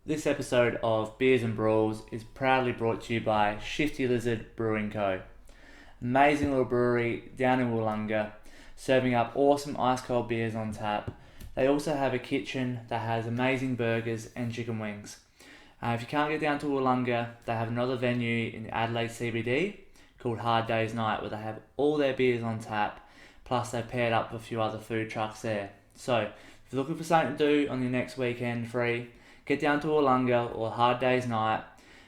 This episode of Beers and Brawls is proudly brought to you by Shifty Lizard Brewing Co. Amazing little brewery down in Wollonga, serving up awesome ice cold beers on tap. They also have a kitchen that has amazing burgers and chicken wings. If you can't get down to Wollonga, they have another venue in Adelaide CBD called Harddaysnigh, where they have all their beers on tap, plus they've paired up with a few other food trucks there. So, if you're looking for something to do on your next weekend free, get down to Wollonga or harddaysnigh,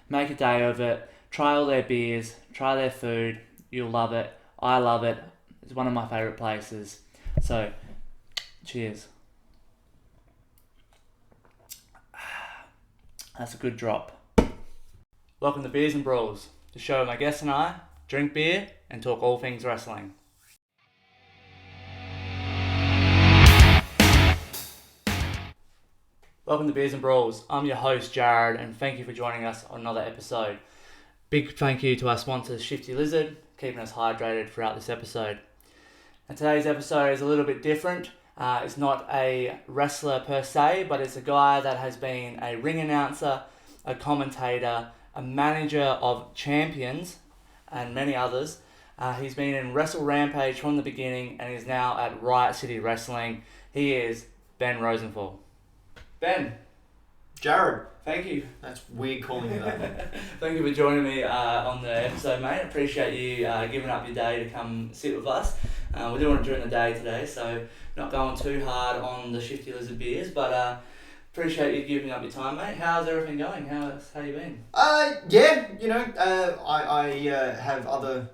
make a day of it, try all their beers, try their food, you'll love it, I love it, it's one of my favourite places. So, cheers. That's a good drop. Welcome to Beers and Brawls, the show where my guests and I drink beer and talk all things wrestling. Welcome to Beers and Brawls. I'm your host, Jared, and thank you for joining us on another episode. Big thank you to our sponsors, Shifty Lizard, keeping us hydrated throughout this episode. And today's episode is a little bit different. It's not a wrestler per se, but it's a guy that has been a ring announcer, a commentator, a manager of champions, and many others. He's been in Wrestle Rampage from the beginning and is now at Riot City Wrestling. He is Ben Rosenthal. Ben. Jared. Thank you. That's weird calling you that. Thank you for joining me on the episode, mate. Appreciate you giving up your day to come sit with us. We're doing it during the day today, so not going too hard on the Shifty Lizard beers, but appreciate you giving up your time, mate. How's everything going? How you been? Yeah, I have other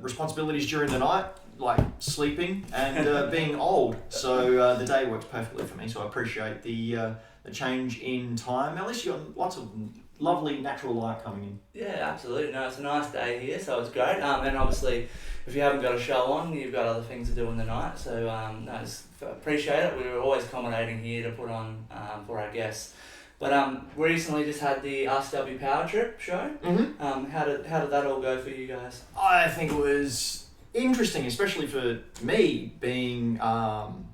responsibilities during the night, like sleeping and being old. So the day works perfectly for me. So I appreciate the change in time. At least you got lots of lovely natural light coming in. Yeah, absolutely. No, it's a nice day here, so it's great. And obviously, if you haven't got a show on, you've got other things to do in the night. So appreciate it. We were always accommodating here to put on for our guests. But recently just had the RCW Power Trip show. Mm-hmm. How did that all go for you guys? I think it was interesting, especially for me being,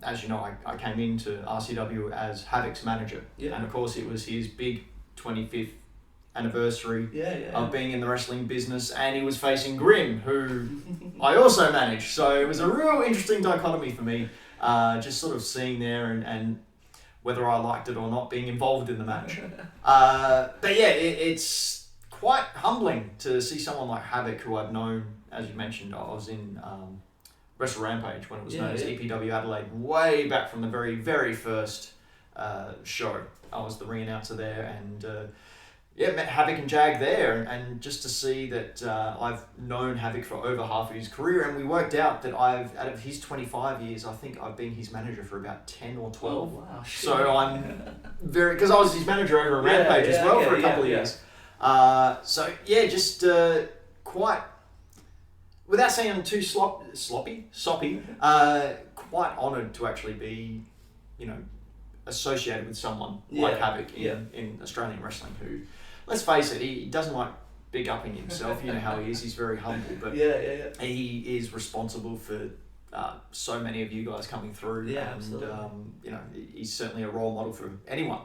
as you know, I came into RCW as Havoc's manager. Yeah. And of course it was his big 25th anniversary of being in the wrestling business, and he was facing Grim, who I also managed. So it was a real interesting dichotomy for me, just sort of seeing there and whether I liked it or not, being involved in the match. But yeah, it's quite humbling to see someone like Havoc, who I've known, as you mentioned. I was in Wrestle Rampage when it was known as EPW Adelaide, way back from the very, very first show. I was the ring announcer there, and met Havoc and Jag there, and just to see that I've known Havoc for over half of his career, and we worked out that out of his 25 years, I think I've been his manager for about 10 or 12. Oh, wow. So I'm very, because I was his manager over at Rampage as well for a couple of years. Just quite, without sounding too soppy, quite honoured to actually be, associated with someone like Havoc in Australian wrestling, who, let's face it, he doesn't like big upping himself. You know how he is. He's very humble, but he is responsible for so many of you guys coming through. Yeah, and absolutely. He's certainly a role model for anyone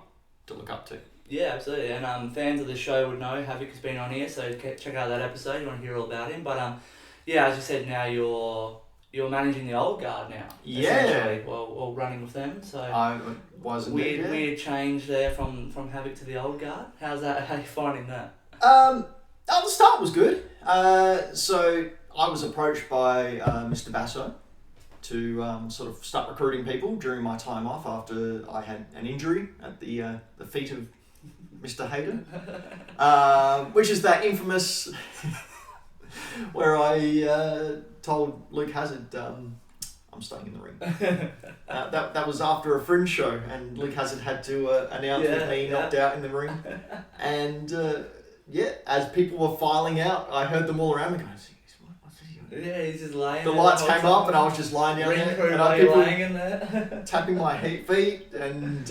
to look up to. Yeah, absolutely. And fans of the show would know Havoc has been on here, so check out that episode. You want to hear all about him. But as you said, now you're managing the old guard now. Yeah. Well, running with them. So I wasn't weird change there from Havoc to the old guard. How are you finding that? The start was good. So I was approached by Mr. Basso to sort of start recruiting people during my time off after I had an injury at the feet of Mr. Hayden, which is that infamous where I told Luke Hazard, I'm staying in the ring. That was after a Fringe show, and Luke Hazard had to announce that me knocked out in the ring. And as people were filing out, I heard them all around me going, what's he doing? Yeah, he's just lying the there. Lights came up and I was just lying down there. And I people lying in there. tapping my feet, and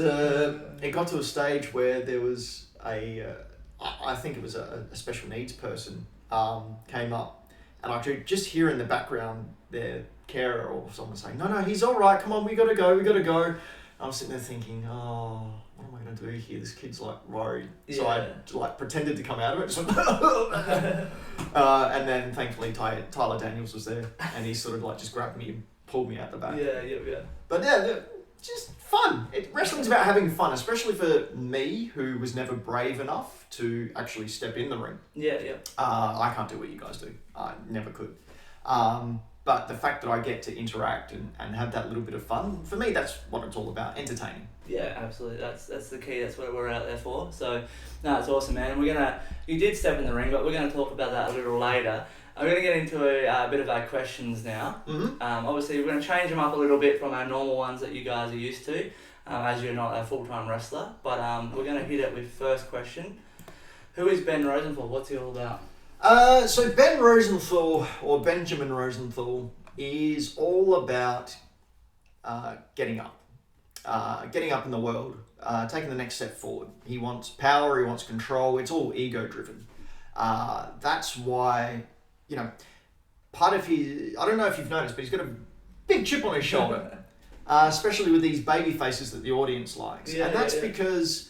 it got to a stage where there was I think it was a special needs person came up. And I could just hear in the background their carer or someone saying, no, he's all right, come on, we got to go. I was sitting there thinking, oh, what am I going to do here? This kid's like worried. So I like pretended to come out of it. Just and then thankfully Tyler Daniels was there, and he sort of like just grabbed me and pulled me out the back. Yeah. But yeah, just fun. Wrestling's about having fun, especially for me, who was never brave enough to actually step in the ring. Yeah. I can't do what you guys do. I never could. But the fact that I get to interact and have that little bit of fun, for me, that's what it's all about, entertaining. Yeah, absolutely. That's the key. That's what we're out there for. So, no, it's awesome, man. You did step in the ring, but we're going to talk about that a little later. I'm going to get into a bit of our questions now. Mm-hmm. Obviously, we're going to change them up a little bit from our normal ones that you guys are used to, as you're not a full-time wrestler. But we're going to hit it with first question. Who is Ben Rosenthal? What's he all about? So Ben Rosenthal, or Benjamin Rosenthal, is all about getting up in the world, taking the next step forward. He wants power, he wants control. It's all ego-driven. That's why, part of his, I don't know if you've noticed, but he's got a big chip on his shoulder, especially with these baby faces that the audience likes. And that's because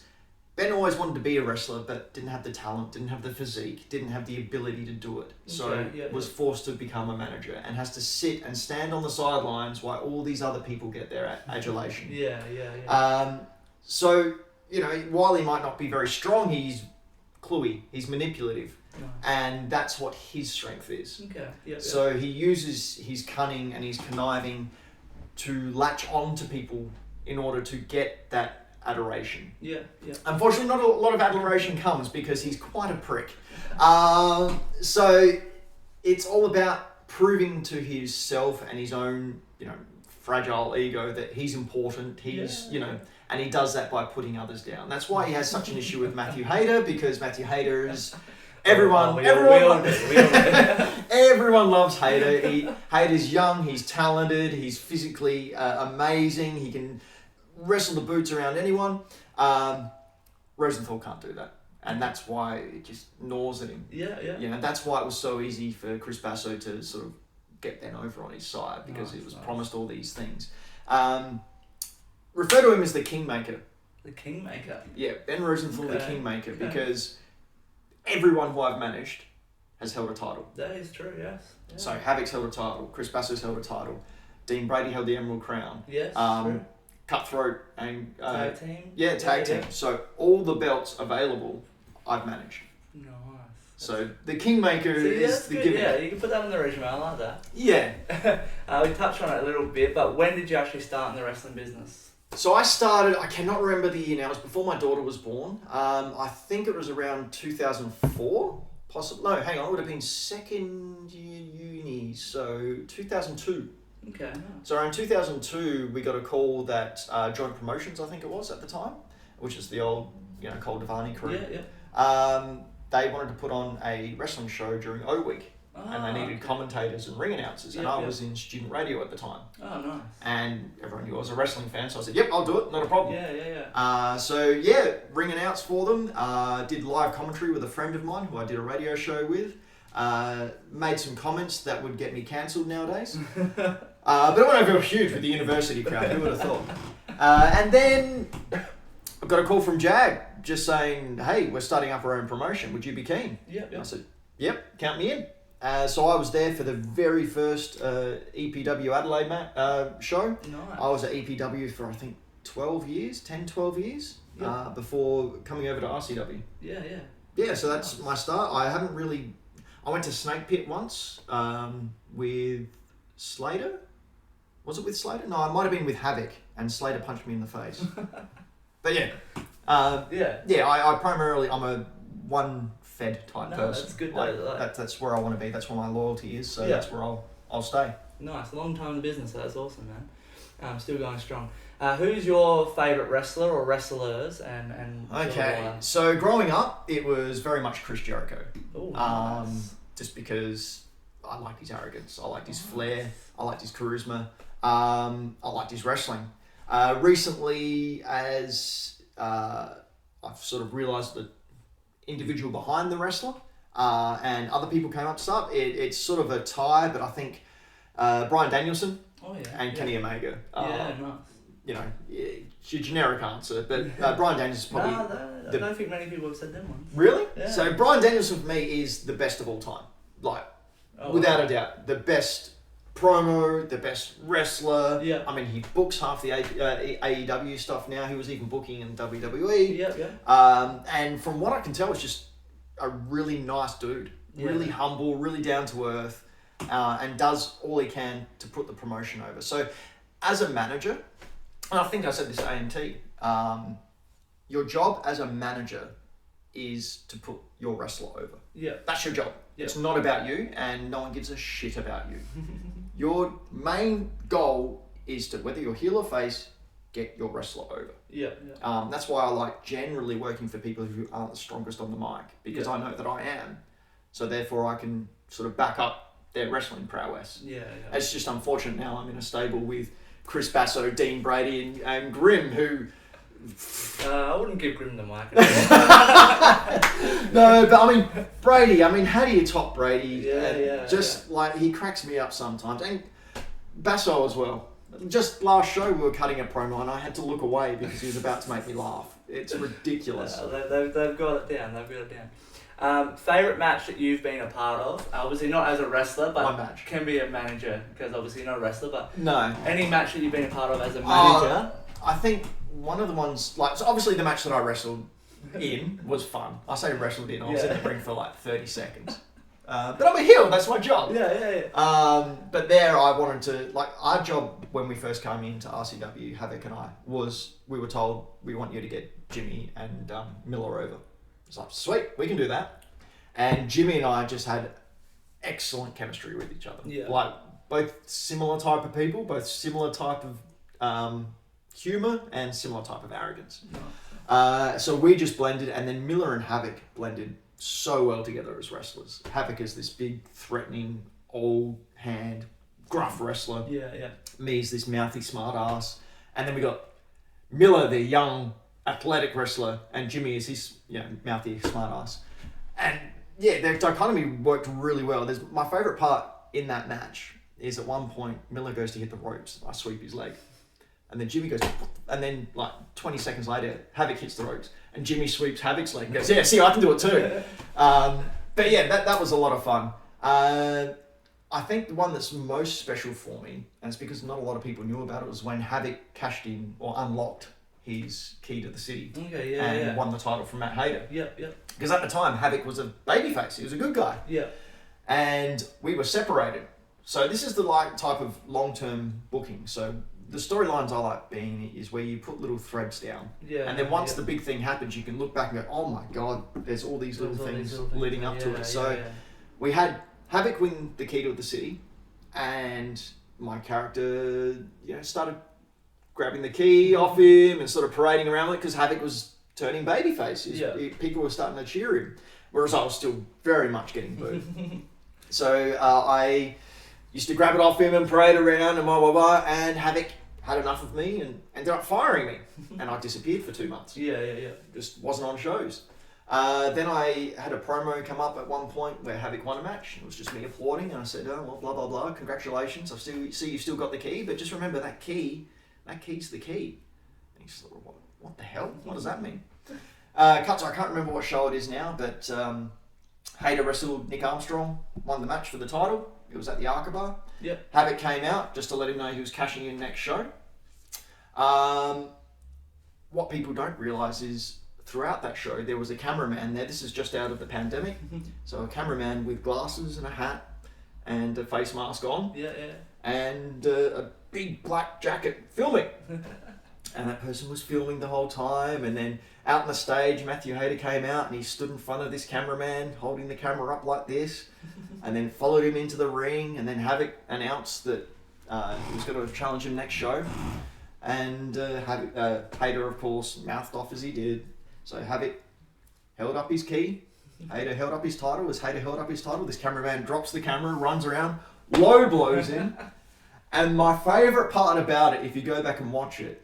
Ben always wanted to be a wrestler, but didn't have the talent, didn't have the physique, didn't have the ability to do it. So was forced to become a manager and has to sit and stand on the sidelines while all these other people get their adulation. So, while he might not be very strong, he's cluey, he's manipulative. Nice. And that's what his strength is. Okay. So he uses his cunning and his conniving to latch on to people in order to get that adoration. Yeah. Unfortunately, not a lot of adoration comes because he's quite a prick. So it's all about proving to himself and his own, fragile ego that he's important. He's, and he does that by putting others down. That's why he has such an issue with Matthew Hayter, because Matthew Hayter is everyone loves Hayter. Hayter's young, he's talented, he's physically amazing. He can wrestle the boots around anyone. Rosenthal can't do that, and that's why it just gnaws at him. Yeah. That's why it was so easy for Chris Basso to sort of get Ben over on his side, because he was promised all these things. Refer to him as the Kingmaker. The Kingmaker. Yeah, Ben Rosenthal, the Kingmaker, because everyone who I've managed has held a title. That is true. Yes. Yeah. So Havoc's held a title, Chris Basso's held a title, Dean Brady held the Emerald Crown. Yes. True. Cutthroat and tag team. Yeah, tag team. So all the belts available, I've managed. Nice. So the Kingmaker is the gimmick. Yeah, you can put that in the resume. I like that. Yeah. We touched on it a little bit, but when did you actually start in the wrestling business? So I started, I cannot remember the year now, it was before my daughter was born. I think it was around 2004, possibly. No, hang on, it would have been second year uni, so 2002. Okay, nice. So around 2002, we got a call that Joint Promotions, I think it was at the time, which is the old, Cole Devani crew. Yeah. They wanted to put on a wrestling show during O Week. And they needed commentators and ring announcers, and I was in student radio at the time. Oh, nice. And everyone knew I was a wrestling fan, so I said, yep, I'll do it, not a problem. Yeah. So ring announce for them, did live commentary with a friend of mine who I did a radio show with, made some comments that would get me cancelled nowadays. But it went over huge with the university crowd, who would have thought? And then I got a call from Jag, just saying, hey, we're starting up our own promotion, would you be keen? Yep. I said, yep, count me in. So I was there for the very first EPW Adelaide show. Nice. I was at EPW for, I think, 12 years before coming over to RCW. Yeah, so that's my start. I went to Snake Pit once with Slater. Was it with Slater? No, it might have been with Havoc, and Slater punched me in the face. But I primarily, I'm a one-fed type person. That's good. That's where I want to be. That's where my loyalty is. So that's where I'll stay. Nice, long time in the business. So that's awesome, man. Still going strong. Who's your favourite wrestler or wrestlers? And okay, so growing up, it was very much Chris Jericho. Ooh, nice. Just because I liked his arrogance, I liked his flair, I liked his charisma, I liked his wrestling. Recently, as I've sort of realised the individual behind the wrestler, and other people came up to start, it's sort of a tie, but I think Bryan Danielson and Kenny Omega. Nice. you know, it's your generic answer, but Bryan Danielson is probably... I don't think many people have said them ones. Really? Yeah. So Bryan Danielson for me is the best of all time. Like, without a doubt. The best promo, the best wrestler. Yeah. I mean, he books half the AEW stuff now. He was even booking in WWE. Yeah. And from what I can tell, it's just a really nice dude. Yeah. Really humble, really down to earth, and does all he can to put the promotion over. So, as a manager, and I think I said this at AMT, your job as a manager is to put your wrestler over. Yeah. That's your job. Yeah. It's not about you, and no one gives a shit about you. Your main goal is to, whether you're heel or face, get your wrestler over. Yeah. That's why I like generally working for people who aren't the strongest on the mic, because I know that I am. So therefore I can sort of back up their wrestling prowess. Yeah. It's just unfortunate now I'm in a stable with Chris Basso, Dean Brady and Grimm, who... I wouldn't give Grimm the mic. No, but I mean, Brady, how do you top Brady? Yeah. Like, he cracks me up sometimes. And Basso as well. Just last show we were cutting a promo and I had to look away because he was about to make me laugh. It's ridiculous. They've got it down. Favourite match that you've been a part of? Obviously not as a wrestler, but can be a manager, because obviously you're not a wrestler, but no. Any match that you've been a part of as a manager? I think one of the ones, like, so obviously the match that I wrestled in was fun. I say wrestled in, I was in the ring for like 30 seconds. But I'm a heel, that's my job. Yeah. But there I wanted to, like, our job when we first came into RCW, Havoc and I, was we were told, we want you to get Jimmy and Miller over. It's like, sweet, we can do that. And Jimmy and I just had excellent chemistry with each other. Yeah. Like, both similar type of people, both similar type of humour and similar type of arrogance. So we just blended, and then Miller and Havoc blended so well together as wrestlers. Havoc is this big, threatening, old hand, gruff wrestler. Yeah. Me is this mouthy smart ass. And then we got Miller, the young, athletic wrestler, and Jimmy is his mouthy smart ass. And yeah, their dichotomy worked really well. My favourite part in that match is at one point Miller goes to hit the ropes. I sweep his leg. And then Jimmy goes, and then like 20 seconds later, Havoc hits the ropes. And Jimmy sweeps Havoc's leg and goes, yeah, see, I can do it too. But yeah, that was a lot of fun. I think the one that's most special for me, and it's because not a lot of people knew about it, was when Havoc cashed in or unlocked his key to the city and won the title from Matt Hayter. Yep. Because at the time, Havoc was a babyface. He was a good guy. Yeah. And we were separated. So this is the type of long-term booking. So the storylines I like being is where you put little threads down. Yeah. And then once the big thing happens, you can look back and go, oh my God, there's all these little things leading up to it. So we had Havoc win the key to the city, and my character, started grabbing the key off him and sort of parading around with it because Havoc was turning babyface. People were starting to cheer him, whereas I was still very much getting booed. So I used to grab it off him and parade around and blah, blah, blah, and Havoc had enough of me and ended up firing me. And I disappeared for 2 months. Yeah. Just wasn't on shows. Then I had a promo come up at one point where Havoc won a match. It was just me applauding, and I said, oh, well, blah, blah, blah, congratulations. I see you've still got the key, but just remember that key's the key. And he's like, what the hell? What does that mean? I can't remember what show it is now, but Hayter wrestled Nick Armstrong, won the match for the title. It was at the Arca Yep. Havoc came out just to let him know he was cashing in next show. What people don't realise is throughout that show there was a cameraman there. This is just out of the pandemic. So a cameraman with glasses and a hat and a face mask on. Yeah. And a big black jacket filming. And that person was filming the whole time. And then out on the stage, Matthew Hayter came out and he stood in front of this cameraman holding the camera up like this. And then followed him into the ring. And then Havoc announced that he was going to challenge him next show. And Hayter, of course, mouthed off as he did. So Havoc held up his key. Hayter held up his title. As Hayter held up his title, this cameraman drops the camera, runs around, low blows him. And my favourite part about it, if you go back and watch it,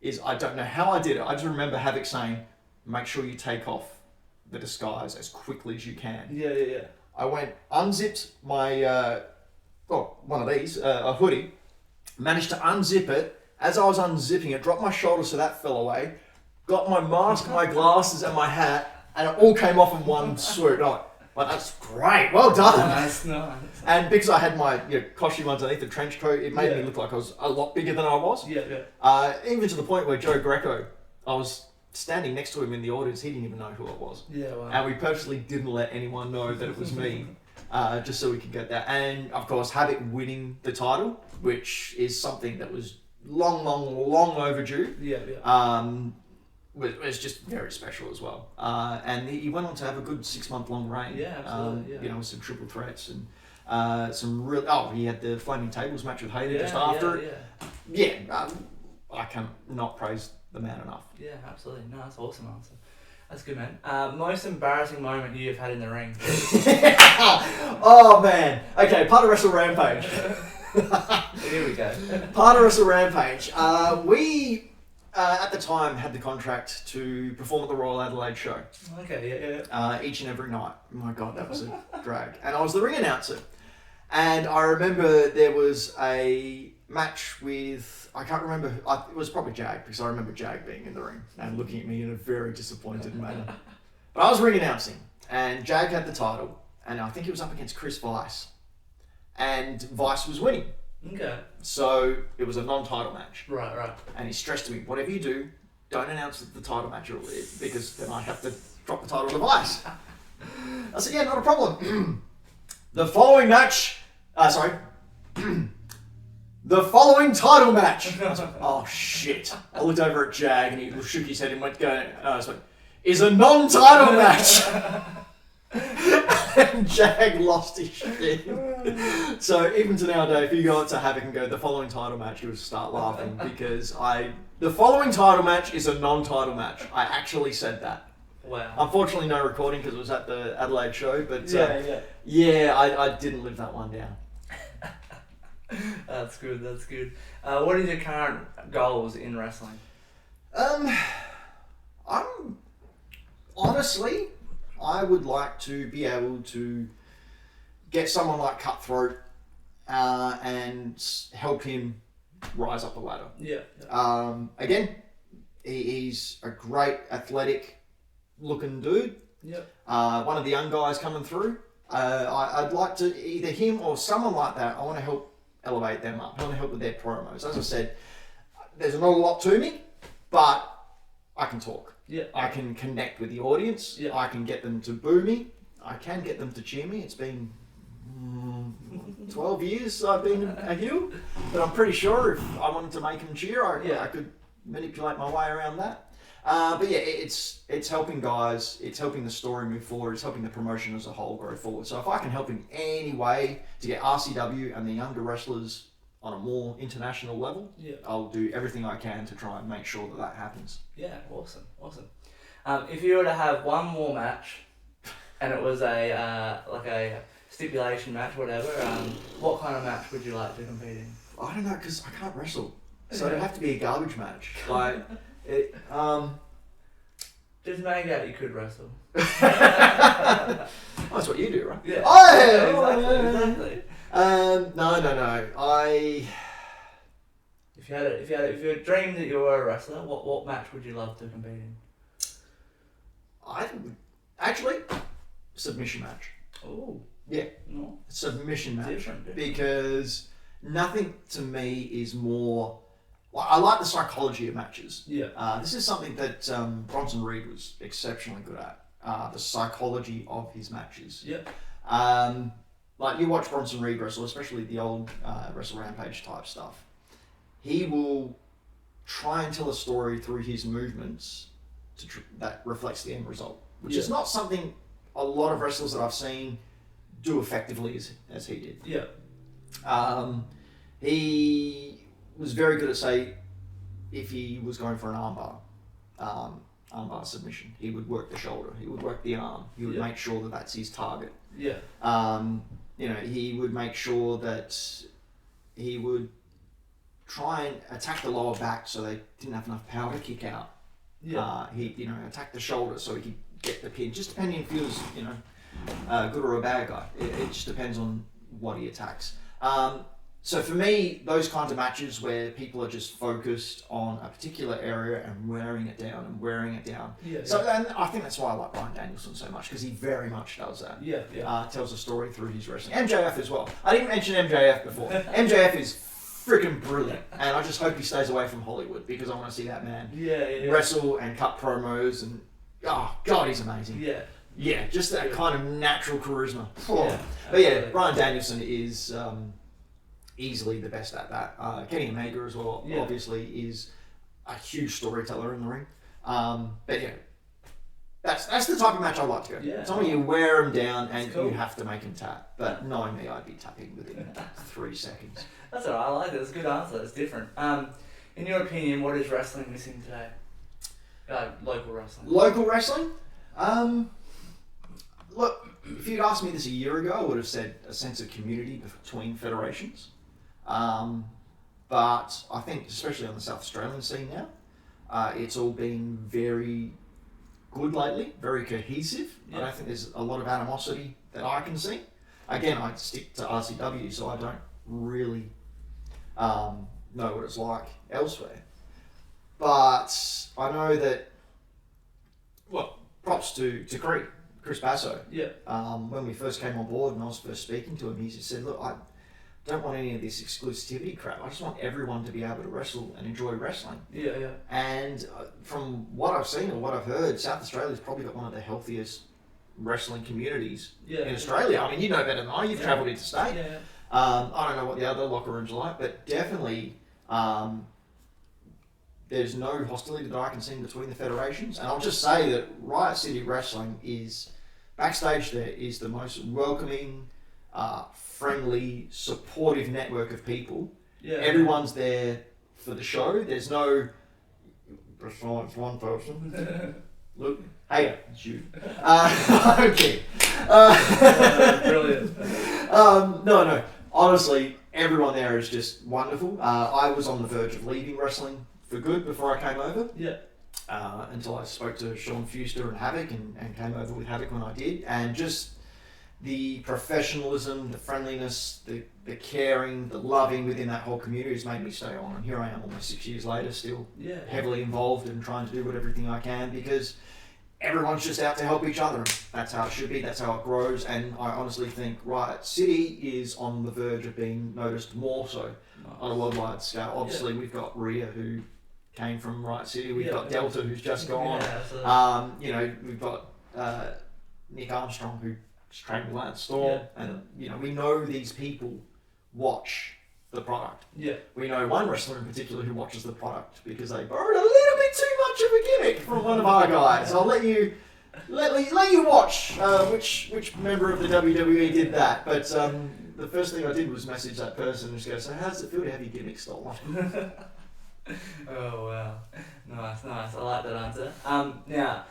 is I don't know how I did it. I just remember Havoc saying, make sure you take off the disguise as quickly as you can. Yeah. I went, unzipped my, one of these, a hoodie, managed to unzip it, As I was unzipping it, dropped my shoulder so that fell away, got my mask, my glasses and my hat, and it all came off in one swoop. Well, that's great. Well done. Nice. And because I had my costume underneath the trench coat, it made me look like I was a lot bigger than I was. Even to the point where Joe Greco, I was standing next to him in the audience. He didn't even know who I was. Wow. And we purposely didn't let anyone know that it was me, just so we could get that. And of course, Havoc winning the title, which is something that was long overdue. Was just very special as well. And he went on to have a good 6-month long reign. Absolutely. With some triple threats and some real. He had the Flaming Tables match with Hayden just after it. I cannot praise the man enough. Yeah, absolutely. No, that's awesome answer. That's good, man. Most embarrassing moment you've had in the ring? Oh man. Okay, part of Wrestle Rampage. Here we go. Part of Wrestle Rampage. We at the time had the contract to perform at the Royal Adelaide show. Okay, each and every night. My God, that was a drag. And I was the ring announcer. And I remember there was a match with, I can't remember, it was probably Jag, because I remember Jag being in the ring and looking at me in a very disappointed manner. But I was ring announcing, and Jag had the title, and I think he was up against Chris Weiss. And Weiss was winning. Okay. So it was a non-title match. Right. And he stressed to me, whatever you do, don't announce the title match because then I have to drop the title to Weiss. I said, yeah, not a problem. The following match, the following title match. I was like, oh shit. I looked over at Jag and he shook his head and went, is a non-title match. And Jag lost his shit. So even to nowadays, if you go up to Havoc and go, the following title match, you'll start laughing because the following title match is a non-title match. I actually said that. Wow. Unfortunately, no recording because it was at the Adelaide show, but I didn't live that one down. That's good. What are your current goals in wrestling? I would like to be able to get someone like Cutthroat and help him rise up the ladder. Again, he's a great athletic looking dude. One of the young guys coming through. I'd like to, either him or someone like that, I want to help elevate them up. I want to help with their promos. As I said, there's not a lot to me, but I can talk. I can connect with the audience. I can get them to boo me. I can get them to cheer me. It's been 12 years I've been a heel, but I'm pretty sure if I wanted to make them cheer, I could manipulate my way around that. But yeah, it's helping guys, it's helping the story move forward, it's helping the promotion as a whole grow forward. So if I can help in any way to get RCW and the younger wrestlers on a more international level, I'll do everything I can to try and make sure that happens. Yeah, awesome. If you were to have one more match, and it was a stipulation match, whatever, what kind of match would you like to compete in? I don't know, because I can't wrestle, so it'd have to be a garbage match. Just make out you could wrestle. That's what you do, right? Yeah. Exactly. No. If you had a dream that you were a wrestler, what match would you love to compete in? Submission match. Oh. Yeah. No. Submission match. Different. Because nothing to me is more. I like the psychology of matches. This is something that Bronson Reed was exceptionally good at. The psychology of his matches. Like you watch Bronson Reed wrestle, especially the old Wrestle Rampage type stuff. He will try and tell a story through his movements that reflects the end result, which is not something a lot of wrestlers that I've seen do effectively as he did. He was very good at, say, if he was going for an armbar submission, he would work the shoulder, he would work the arm, he would make sure that that's his target. He would make sure that he would try and attack the lower back so they didn't have enough power to kick out. He attack the shoulder so he could get the pin. Just depending if he was, good or a bad guy. It just depends on what he attacks. So for me, those kinds of matches where people are just focused on a particular area and wearing it down and wearing it down. Yeah. So and I think that's why I like Bryan Danielson so much, because he very much does that. Yeah. Tells a story through his wrestling. MJF as well. I didn't mention MJF before. MJF is freaking brilliant, and I just hope he stays away from Hollywood, because I want to see that man wrestle and cut promos, and oh god, he's amazing. Yeah, just that kind of natural charisma. But yeah, Bryan Danielson is easily the best at that. Kenny Omega as well, obviously, is a huge storyteller in the ring. But yeah, that's the type of match I like to go. It's only you wear him down and you have to make him tap. But knowing me, I'd be tapping within 3 seconds. That's alright, I like it. It's a good answer. It's different. In your opinion, what is wrestling missing today? Local wrestling. Local wrestling? Look, if you'd asked me this a year ago, I would have said a sense of community between federations. But I think, especially on the South Australian scene now, it's all been very good lately, very cohesive. I don't think there's a lot of animosity that I can see. Again, I stick to RCW, so I don't really know what it's like elsewhere. But I know that, well, props to Chris Basso. When we first came on board and I was first speaking to him, he just said, look, I don't want any of this exclusivity crap. I just want everyone to be able to wrestle and enjoy wrestling. And from what I've seen or what I've heard, South Australia's probably got one of the healthiest wrestling communities in Australia. I mean, you know better than I. You've travelled interstate. I don't know what the other locker rooms are like, but definitely there's no hostility that I can see between the federations. And I'll just say that Riot City Wrestling is, backstage there, is the most welcoming, friendly, supportive network of people. Everyone's there for the show. There's no, besides one person. Look, hey, it's you. Okay. Brilliant. No. Honestly, everyone there is just wonderful. I was on the verge of leaving wrestling for good before I came over. Until I spoke to Sean Fuster and Havoc and came over with Havoc when I did. And just the professionalism, the friendliness, the caring, the loving within that whole community has made me stay on. And here I am almost 6 years later, still heavily involved and trying to do everything I can, because everyone's just out to help each other. That's how it should be. That's how it grows. And I honestly think Riot City is on the verge of being noticed more so on a worldwide scale. Obviously, we've got Rhea, who came from Riot City. We've got Delta, who's just gone. We've got Nick Armstrong, who's trained with Lance Storm. And, we know these people watch the product. We know one wrestler in particular who watches the product because they borrowed a little bit too much of a gimmick from one of our guys. I'll let you watch which member of the WWE did that. But the first thing I did was message that person and just go, so how does it feel to have your gimmick stolen? Oh wow, nice. I like that answer. Now,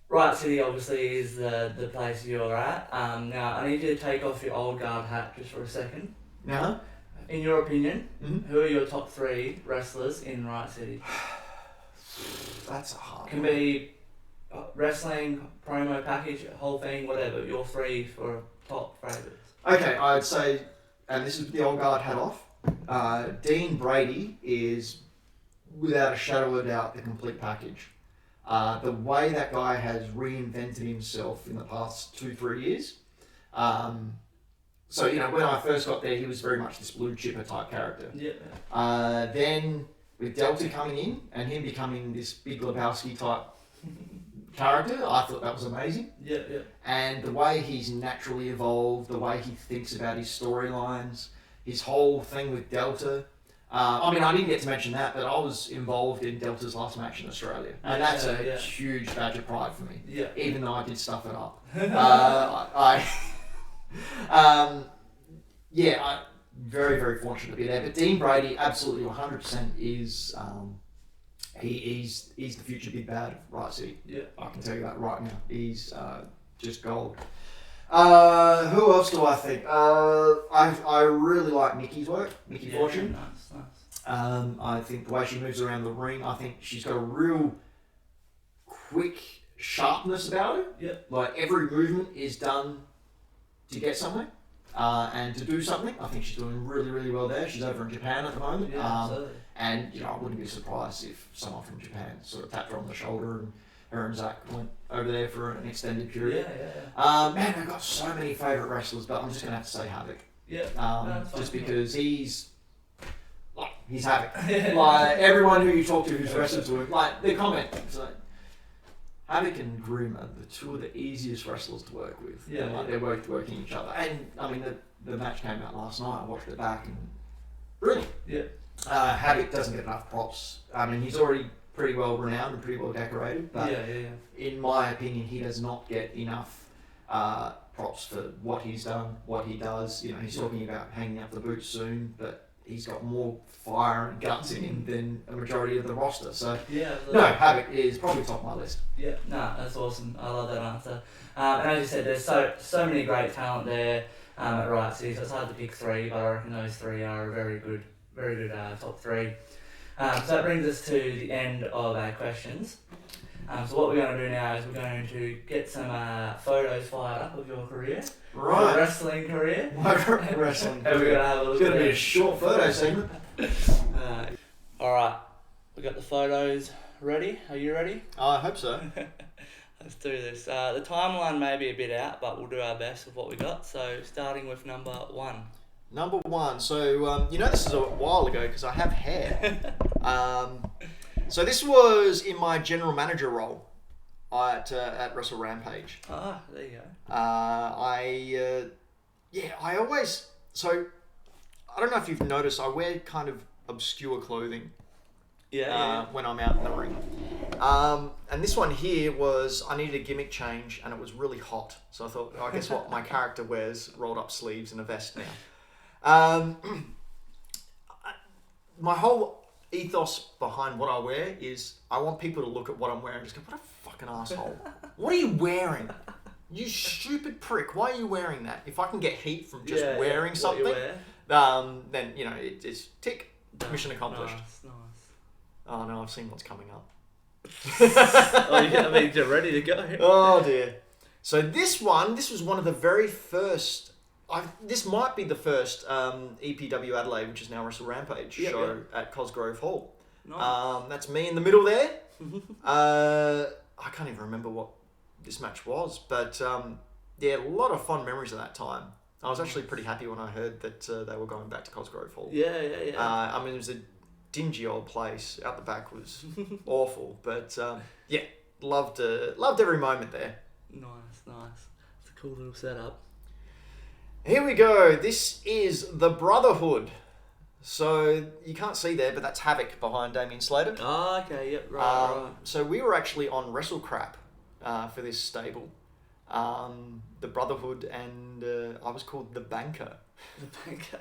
Riot City obviously is the place you're at. Now I need you to take off your old guard hat just for a second. In your opinion, who are your top 3 wrestlers in Riot City? That's a hard Can be wrestling, promo package, whole thing, whatever. Your 3 for top favourites. Okay, I'd say, and this is the old guard hat off, Dean Brady is, without a shadow of a doubt, the complete package. The way that guy has reinvented himself in the past 2-3 years. So, when I first got there, he was very much this blue chipper type character. Then, with Delta coming in and him becoming this Big Lebowski type character, I thought that was amazing. And the way he's naturally evolved, the way he thinks about his storylines, his whole thing with Delta. I didn't get to mention that, but I was involved in Delta's last match in Australia. And that's a huge badge of pride for me. Even though I did stuff it up. I'm very, very fortunate to be there. But Dean Brady, absolutely 100% is, he's the future big bad of Riot City. I can tell you that right now. He's just gold. Who else do I think? I really like Nikki's work, Nikki Fortune. Nice. I think the way she moves around the ring, I think she's got a real quick sharpness about her. Like every movement is done to get somewhere. and to do something. I think she's doing really, really well there. She's over in Japan at the moment. Yeah, and, I wouldn't be surprised if someone from Japan sort of tapped her on the shoulder and her and Zach went over there for an extended period. Man, I've got so many favourite wrestlers, but I'm just going to have to say Havoc. Yeah. Just because he's Havoc. Like, everyone who you talk to who's wrestled to him, like, they comment. It's like, Havoc and Grim are the two of the easiest wrestlers to work with. They're both working each other. And, I mean, the match came out last night. I watched it back and brilliant. Havoc doesn't get enough props. I mean, he's already pretty well renowned and pretty well decorated, but in my opinion, he does not get enough props for what he's done, what he does. He's talking about hanging up the boots soon, but he's got more fire and guts in him than a majority of the roster. So Havoc is probably top of my list. That's awesome. I love that answer. And as you said, there's so many great talent there at Riot City, so it's hard to pick three, but I reckon those three are a very good top three. So that brings us to the end of our questions. So what we're going to do now is we're going to get some photos fired up of your career. Right. Your wrestling career. My wrestling And we're going to have a look It's going to be a short photo segment. Alright, we got the photos ready. Are you ready? I hope so. Let's do this. The timeline may be a bit out, but we'll do our best with what we got. So starting with number 1. Number 1. So, this is a while ago because I have hair. So this was in my general manager role at Wrestle Rampage. Ah, there you go. I always... So, I don't know if you've noticed, I wear kind of obscure clothing when I'm out in the ring. And this one here was, I needed a gimmick change and it was really hot. So I thought, I guess what my character wears, rolled up sleeves and a vest now. My whole ethos behind what I wear is I want people to look at what I'm wearing and just go, what a fucking asshole. What are you wearing? You stupid prick. Why are you wearing that? If I can get heat from just wearing something, then, it's tick. Mission accomplished. Nice. Oh no, I've seen what's coming up. You're ready to go. Oh dear. So this was one of the very first... this might be the first EPW Adelaide, which is now Wrestle Rampage show at Cosgrove Hall. Nice. That's me in the middle there. I can't even remember what this match was, but a lot of fun memories of that time. I was actually pretty happy when I heard that they were going back to Cosgrove Hall. Yeah. It was a dingy old place. Out the back was awful, but loved every moment there. Nice. It's a cool little setup. Here we go. This is the Brotherhood. So you can't see there, but that's Havoc behind Damien Slater. Oh, okay. Yep. Right. So we were actually on Wrestle Crap for this stable. The Brotherhood, and I was called the Banker. The Banker.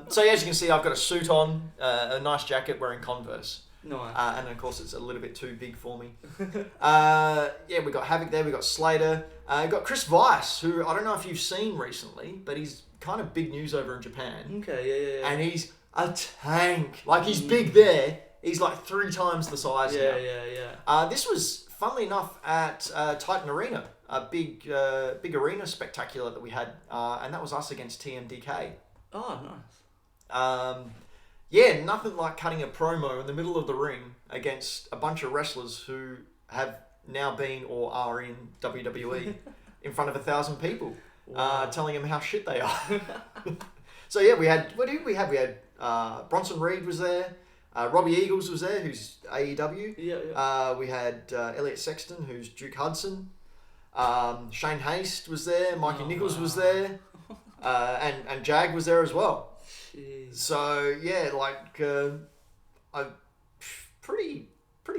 So as you can see, I've got a suit on, a nice jacket, wearing Converse. Nice. And of course, it's a little bit too big for me. We got Havoc there, we got Slater. We got Chris Weiss, who I don't know if you've seen recently, but he's kind of big news over in Japan. Okay, yeah. And he's a tank. Like, he's big there. He's like 3 times the size now. Yeah. This was, funnily enough, at Titan Arena, a big arena spectacular that we had, and that was us against TMDK. Oh, nice. Nothing like cutting a promo in the middle of the ring against a bunch of wrestlers who have now been or are in WWE in front of 1,000 people, telling them how shit they are. So we had, what did we have? We had Bronson Reed was there, Robbie Eagles was there, who's AEW. Yeah. We had Elliot Sexton, who's Duke Hudson. Shane Haste was there, Mikey Nichols was there, and Jag was there as well. Jeez. So I'm pretty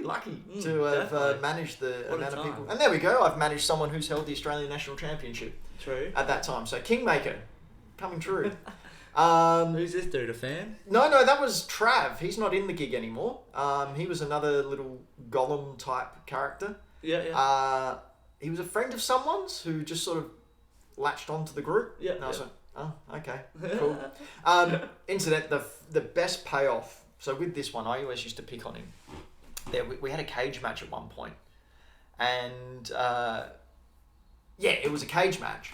lucky to have managed the amount of people. And there we go. I've managed someone who's held the Australian National Championship. True. At that time. So Kingmaker, coming true. Who's this dude? A fan? No, that was Trav. He's not in the gig anymore. He was another little Gollum type character. Yeah. He was a friend of someone's who just sort of latched onto the group. Yeah. And I was like, oh, okay, cool. Incident, the best payoff. So with this one, I always used to pick on him. We had a cage match at one point, and it was a cage match.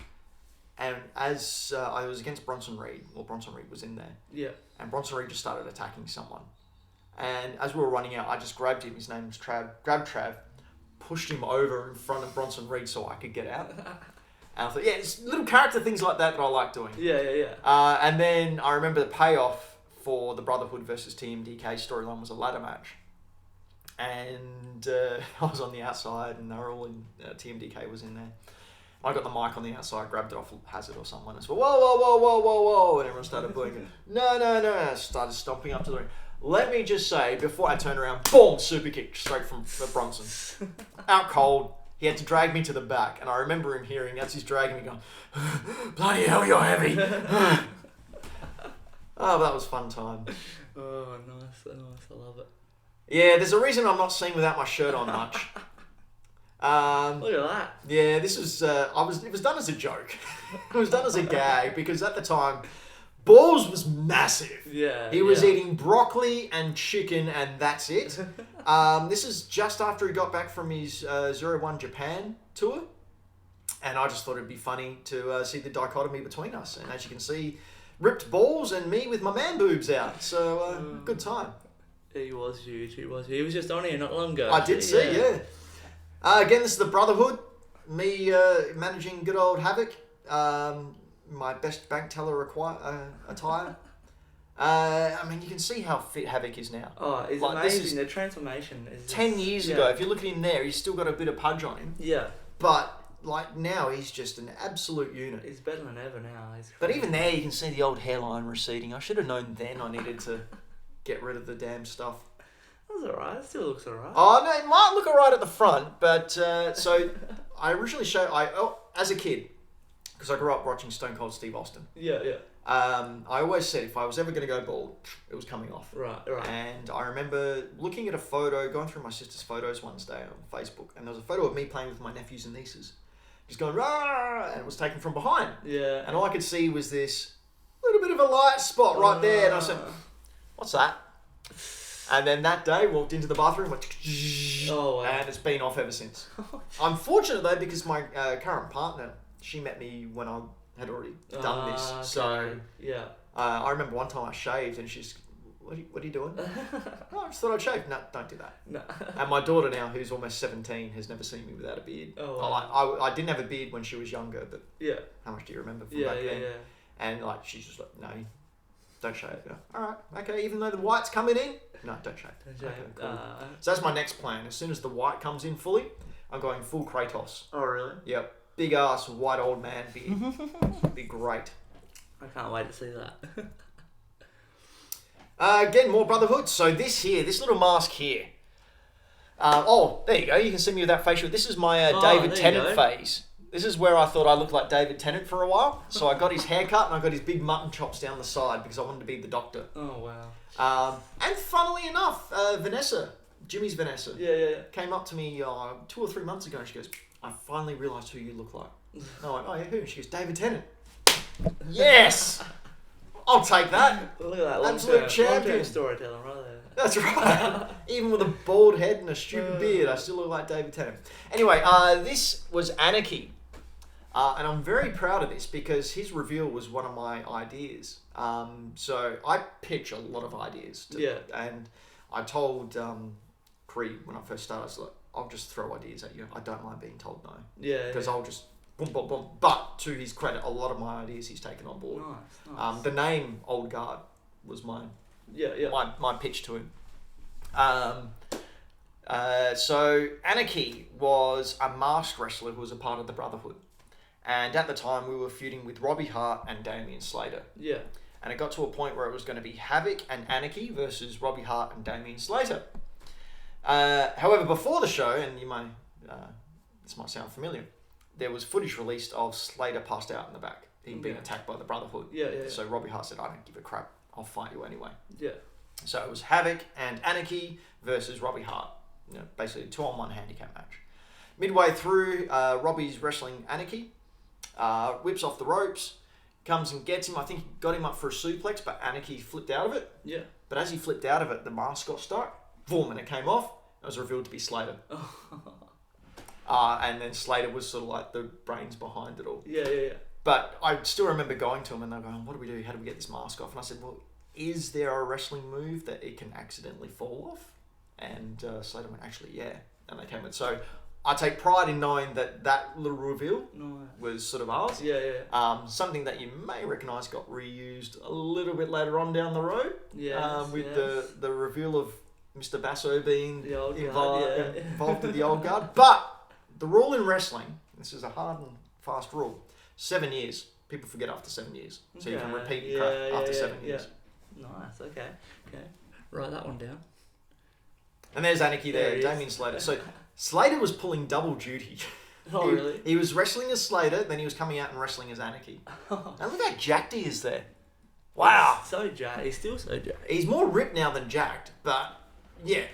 And as I was against Bronson Reed, or Bronson Reed was in there. Yeah. And Bronson Reed just started attacking someone. And as we were running out, I just grabbed him. His name was Trav. Grabbed Trav, pushed him over in front of Bronson Reed so I could get out. And I thought, yeah, it's little character things like that I like doing. Yeah. And then I remember the payoff for the Brotherhood versus TMDK storyline was a ladder match. And I was on the outside and they were all in, TMDK was in there. I got the mic on the outside, grabbed it off Hazard or someone and said, whoa, and everyone started booing. No, started stomping up to the ring. Let me just say, before I turned around, boom, super kick straight from Bronson. Out cold. He had to drag me to the back, and I remember him hearing, as he's dragging me, going, bloody hell, you're heavy. Oh, that was fun time. Oh, nice, I love it. Yeah, there's a reason I'm not seen without my shirt on much. Look at that. Yeah, this was, it was done as a joke. It was done as a gag, because at the time, Balls was massive. Yeah. He was eating broccoli and chicken, and that's it. This is just after he got back from his 01 Japan tour. And I just thought it'd be funny to see the dichotomy between us. And as you can see, ripped Balls and me with my man boobs out. So, good time. He was huge. He was just on here not long ago. I did see, yeah. Again, this is the Brotherhood. Me managing good old Havoc. My best bank teller attire. I mean, you can see how fit Havoc is now. Oh, it's like, amazing. The transformation is 10 years ago. If you look at him there, he's still got a bit of pudge on him. Yeah. But like now, he's just an absolute unit. He's better than ever now. But even there, you can see the old hairline receding. I should have known then I needed to get rid of the damn stuff. That's alright. It still looks alright. Oh no, it might look alright at the front, but so I originally as a kid. Because I grew up watching Stone Cold Steve Austin. Yeah. I always said if I was ever going to go bald, it was coming off. Right. And I remember looking at a photo, going through my sister's photos one day on Facebook, and there was a photo of me playing with my nephews and nieces. Just going, rah, and it was taken from behind. Yeah. And all I could see was this little bit of a light spot right there. And I said, what's that? And then that day, walked into the bathroom, went, and it's been off ever since. I'm fortunate though, because my current partner, she met me when I had already done this. Okay. So yeah. I remember one time I shaved and she's, what are you doing? Oh, I just thought I'd shave. No, don't do that. No. And my daughter now, who's almost 17, has never seen me without a beard. Oh, wow. I didn't have a beard when she was younger, but how much do you remember from back then? Yeah. And like she's just like, no, don't shave. All right, okay. Even though the white's coming in, no, don't shave. Okay, cool. So that's my next plan. As soon as the white comes in fully, I'm going full Kratos. Oh really? Yep. Big ass white old man beard. Be great. I can't wait to see that. Again, more Brotherhood. So this little mask here. There you go. You can see me with that facial. This is my David Tennant phase. This is where I thought I looked like David Tennant for a while. So I got his haircut and I got his big mutton chops down the side because I wanted to be the Doctor. Oh, wow. And funnily enough, Jimmy's Vanessa, came up to me 2 or 3 months ago and she goes, I finally realised who you look like. And I went, oh yeah, who? And she goes, David Tennant. Yes! I'll take that. Look at that absolute champion. Long-term storytelling right there. That's right. Even with a bald head and a stupid beard, I still look like David Tennant. Anyway, this was Anarchy. And I'm very proud of this because his reveal was one of my ideas. So I pitch a lot of ideas. And I told Creed when I first started, I was like, I'll just throw ideas at you. I don't mind being told no. Because I'll just boom, boom, boom. But to his credit, a lot of my ideas he's taken on board. Nice. The name Old Guard was mine. My pitch to him. So Anarchy was a masked wrestler who was a part of the Brotherhood. And at the time, we were feuding with Robbie Hart and Damian Slater. Yeah. And it got to a point where it was going to be Havoc and Anarchy versus Robbie Hart and Damian Slater. However, before the show, and you may, this might sound familiar, there was footage released of Slater passed out in the back. He'd been attacked by the Brotherhood. So Robbie Hart said, I don't give a crap. I'll fight you anyway. So it was Havoc and Anarchy versus Robbie Hart. Basically a 2-on-1 handicap match. Midway through, Robbie's wrestling Anarchy. Whips off the ropes. Comes and gets him. I think he got him up for a suplex, but Anarchy flipped out of it. But as he flipped out of it, the mask got stuck. Boom, and it came off. It was revealed to be Slater. And then Slater was sort of like the brains behind it all. But I still remember going to them and they're going, what do we do? How do we get this mask off? And I said, well, is there a wrestling move that it can accidentally fall off? And Slater went, actually, yeah. And they came with. So I take pride in knowing that little reveal was sort of ours. Yeah. Something that you may recognise got reused a little bit later on down the road. With the reveal of Mr. Basso being involved with the old guard. But the rule in wrestling, this is a hard and fast rule, 7 years. People forget after 7 years. So you can repeat your crap after 7 years. Nice, okay. Write that one down. And there's Anarchy there, Damien Slater. So Slater was pulling double duty. Oh, really? He was wrestling as Slater, then he was coming out and wrestling as Anarchy. And look how jacked he is there. Wow. He's so jacked. He's still so jacked. He's more ripped now than jacked, but yeah.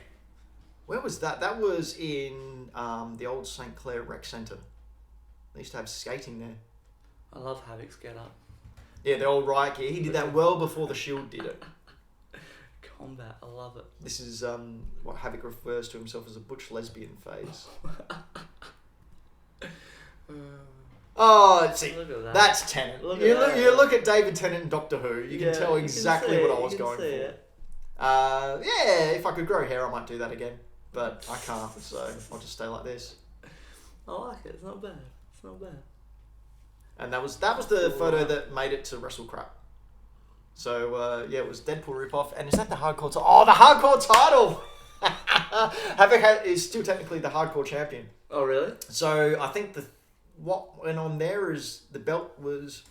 Where was that? That was in the old St. Clair Rec Centre. They used to have skating there. I love Havoc's get up. Yeah, the old Riot gear. He did that well before the Shield did it. Combat, I love it. This is what Havoc refers to himself as a butch lesbian phase. See, look at that. That's Tennant. You look at David Tennant and Doctor Who, you can tell exactly what I was going for. If I could grow hair, I might do that again. But I can't, so I'll just stay like this. I like it, it's not bad. And that was the photo that made it to Wrestle Crap. So, it was Deadpool ripoff. And is that the hardcore title? Oh, the hardcore title! Havoc is still technically the hardcore champion. Oh, really? So, I think what went on there is the belt was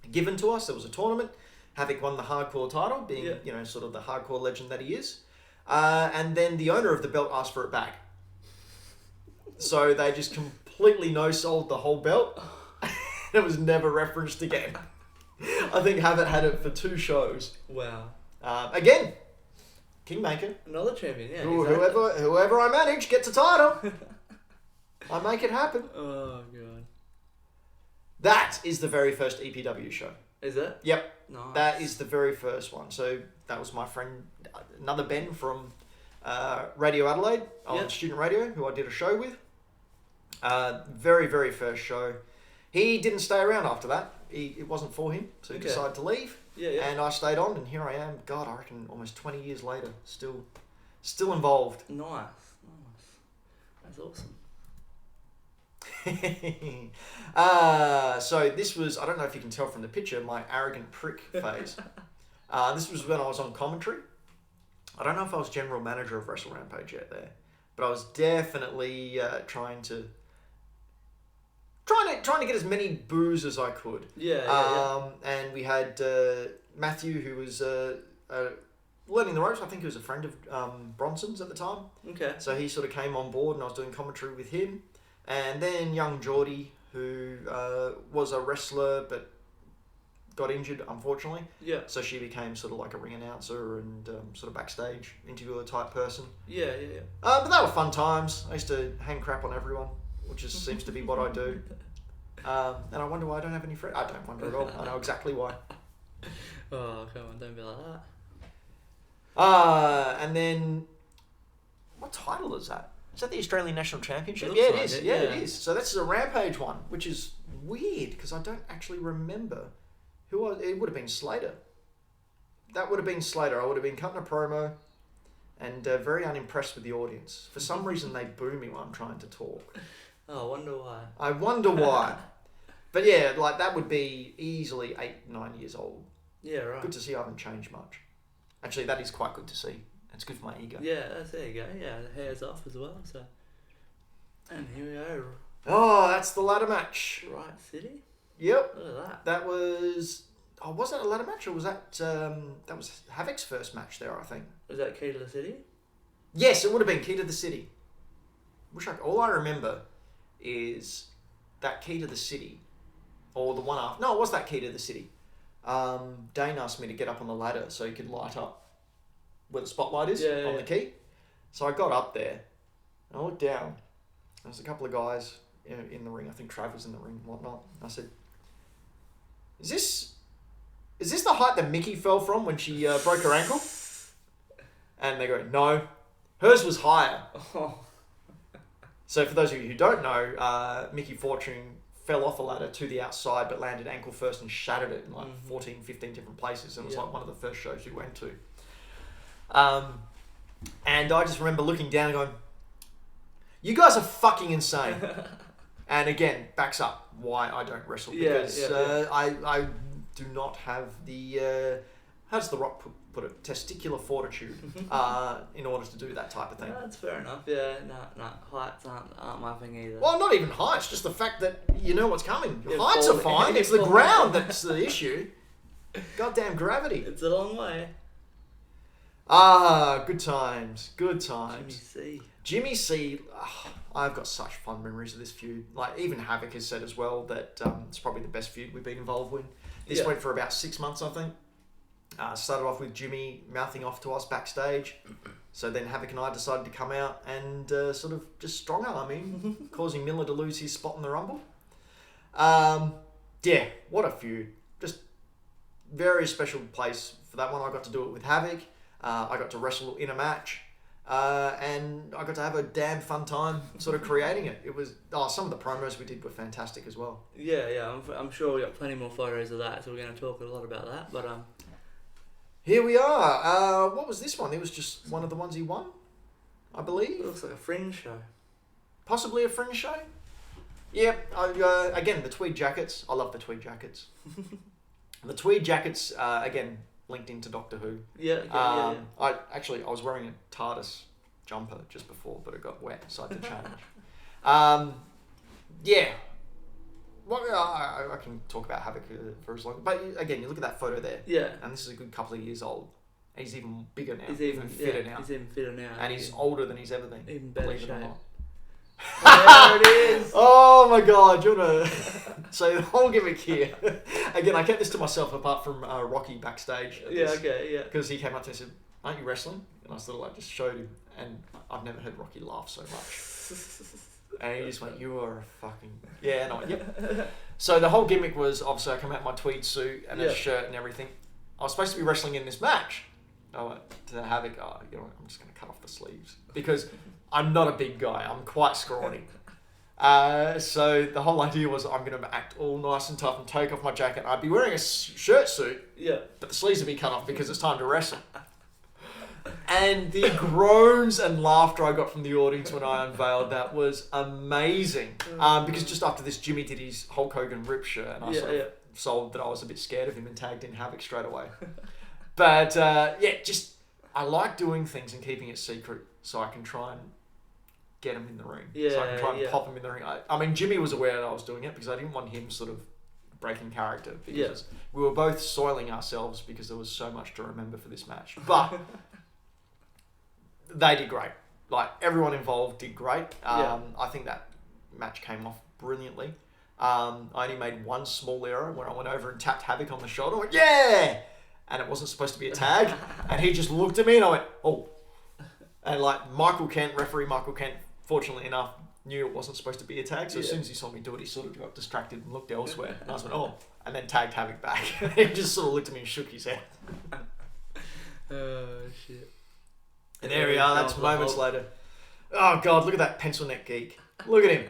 given to us. There was a tournament. Havoc won the hardcore title, being, sort of the hardcore legend that he is. And then the owner of the belt asked for it back. So, they just completely no-sold the whole belt. It was never referenced again. I think Havoc had it for 2 shows. Wow. Again, Kingmaker. Another champion, yeah. Whoever I manage gets a title. I make it happen. Oh, God. That is the very first EPW show. Is it? Yep. Nice. That is the very first one. So that was my friend, another Ben from Radio Adelaide on Student Radio, who I did a show with. Very, very first show. He didn't stay around after that. It wasn't for him, so he decided to leave. Yeah. And I stayed on, and here I am. God, I reckon almost 20 years later, still involved. Nice. That's awesome. So this was, I don't know if you can tell from the picture, my arrogant prick phase. This was when I was on commentary. I don't know if I was general manager of Wrestle Rampage yet there, but I was definitely trying to get as many boos as I could. And we had Matthew, who was learning the ropes. I think he was a friend of Bronson's at the time. Okay. So he sort of came on board, and I was doing commentary with him. And then young Geordie, who was a wrestler but got injured, unfortunately. Yeah. So she became sort of like a ring announcer and sort of backstage interviewer type person. Yeah. But they were fun times. I used to hang crap on everyone, which just seems to be what I do. And I wonder why I don't have any friends. I don't wonder at all. I know exactly why. Oh, come on, don't be like that. And then, what title is that? Is that the Australian National Championship? It Yeah, looks it like is. it, Yeah, yeah. it is. So that's a Rampage one, which is weird because I don't actually remember who it would have been Slater. That would have been Slater. I would have been cutting a promo and very unimpressed with the audience. For some reason, they boo me when I'm trying to talk. Oh, I wonder why. But yeah, like that would be easily 8-9 years old. Yeah, right. Good to see I haven't changed much. Actually, that is quite good to see. It's good for my ego. Yeah, there you go. Yeah, the hair's off as well, so. And here we go. Oh, that's the ladder match. Riot City? Yep. Look at that. That was... Oh, was that a ladder match or was that... that was Havoc's first match there, I think. Was that Key to the City? Yes, it would have been Key to the City. All I remember is that Key to the City. Or the one after... No, it was that Key to the City. Dane asked me to get up on the ladder so he could light up where the spotlight is on the key. So I got up there and I looked down. There was a couple of guys in the ring. I think Trav was in the ring and whatnot. And I said, Is this the height that Mickey fell from when she broke her ankle? And they go, no. Hers was higher. Oh. So for those of you who don't know, Mickey Fortune fell off a ladder to the outside, but landed ankle first and shattered it in like 14, 15 different places. And it was like one of the first shows we went to. And I just remember looking down and going, you guys are fucking insane. And again, backs up why I don't wrestle. Because I do not have the, how does The Rock put it, testicular fortitude in order to do that type of thing. That's fair enough. Yeah, no, heights aren't my thing either. Well, not even heights, just the fact that you know what's coming. You're heights falling, are fine, it's the ground that's the issue. Goddamn gravity. It's a long way. Ah, good times, good Jimmy times. C. Jimmy C, I've got such fond memories of this feud. Like, even Havoc has said as well that it's probably the best feud we've been involved with. This went for about 6 months, I think. Started off with Jimmy mouthing off to us backstage. So then Havoc and I decided to come out and sort of just strong arm him, causing Miller to lose his spot in the Rumble. Yeah, what a feud. Just very special place for that one. I got to do it with Havoc. I got to wrestle in a match. And I got to have a damn fun time sort of creating it. It was, some of the promos we did were fantastic as well. Yeah, I'm sure we got plenty more photos of that, so we're going to talk a lot about that. But here we are. What was this one? It was just one of the ones he won, I believe. It looks like a fringe show. Possibly a fringe show. Yeah. Again, the tweed jackets. I love the tweed jackets. The tweed jackets, again, linked into Doctor Who. Yeah. I was wearing a TARDIS jumper just before, but it got wet, so I had to change. Yeah. Well, I can talk about Havoc for as long, but again, you look at that photo there. Yeah. And this is a good couple of years old. He's even bigger now. He's even fitter now. He's even fitter now. And he's older than he's ever been. Even better believe it or shape. not. There it is. Oh my god, you wanna... So the whole gimmick here. Again, I kept this to myself apart from Rocky backstage. Because he came up to me and said, aren't you wrestling? And I sort of like just showed him. And I've never heard Rocky laugh so much. And he just went, you are a fucking... Yeah, and I went, yep. So the whole gimmick was, obviously I come out in my tweed suit and a shirt and everything. I was supposed to be wrestling in this match. I went to Havoc, you know what, I'm just going to cut off the sleeves. Because I'm not a big guy, I'm quite scrawny. So the whole idea was I'm going to act all nice and tough and take off my jacket. I'd be wearing a shirt suit, but the sleeves would be cut off because it's time to wrestle. And the groans and laughter I got from the audience when I unveiled that was amazing. Because just after this, Jimmy did his Hulk Hogan rip shirt, and I sort of sold that I was a bit scared of him and tagged in Havoc straight away. But I like doing things and keeping it secret so I can try and get him in the ring. So I can try and pop him in the ring. I mean, Jimmy was aware that I was doing it because I didn't want him sort of breaking character. Because we were both soiling ourselves because there was so much to remember for this match. But they did great. Like, everyone involved did great. I think that match came off brilliantly. I only made one small error when I went over and tapped Havoc on the shoulder. I went, yeah! And it wasn't supposed to be a tag. And he just looked at me and I went, oh. And like referee Michael Kent, fortunately enough, knew it wasn't supposed to be a tag. So as soon as he saw me do it, he sort of got distracted and looked elsewhere. And I was like, oh. And then tagged Havoc back. He just sort of looked at me and shook his head. Oh, shit. And there we are, that's moments later. Oh God, look at that pencil neck geek. Look at him.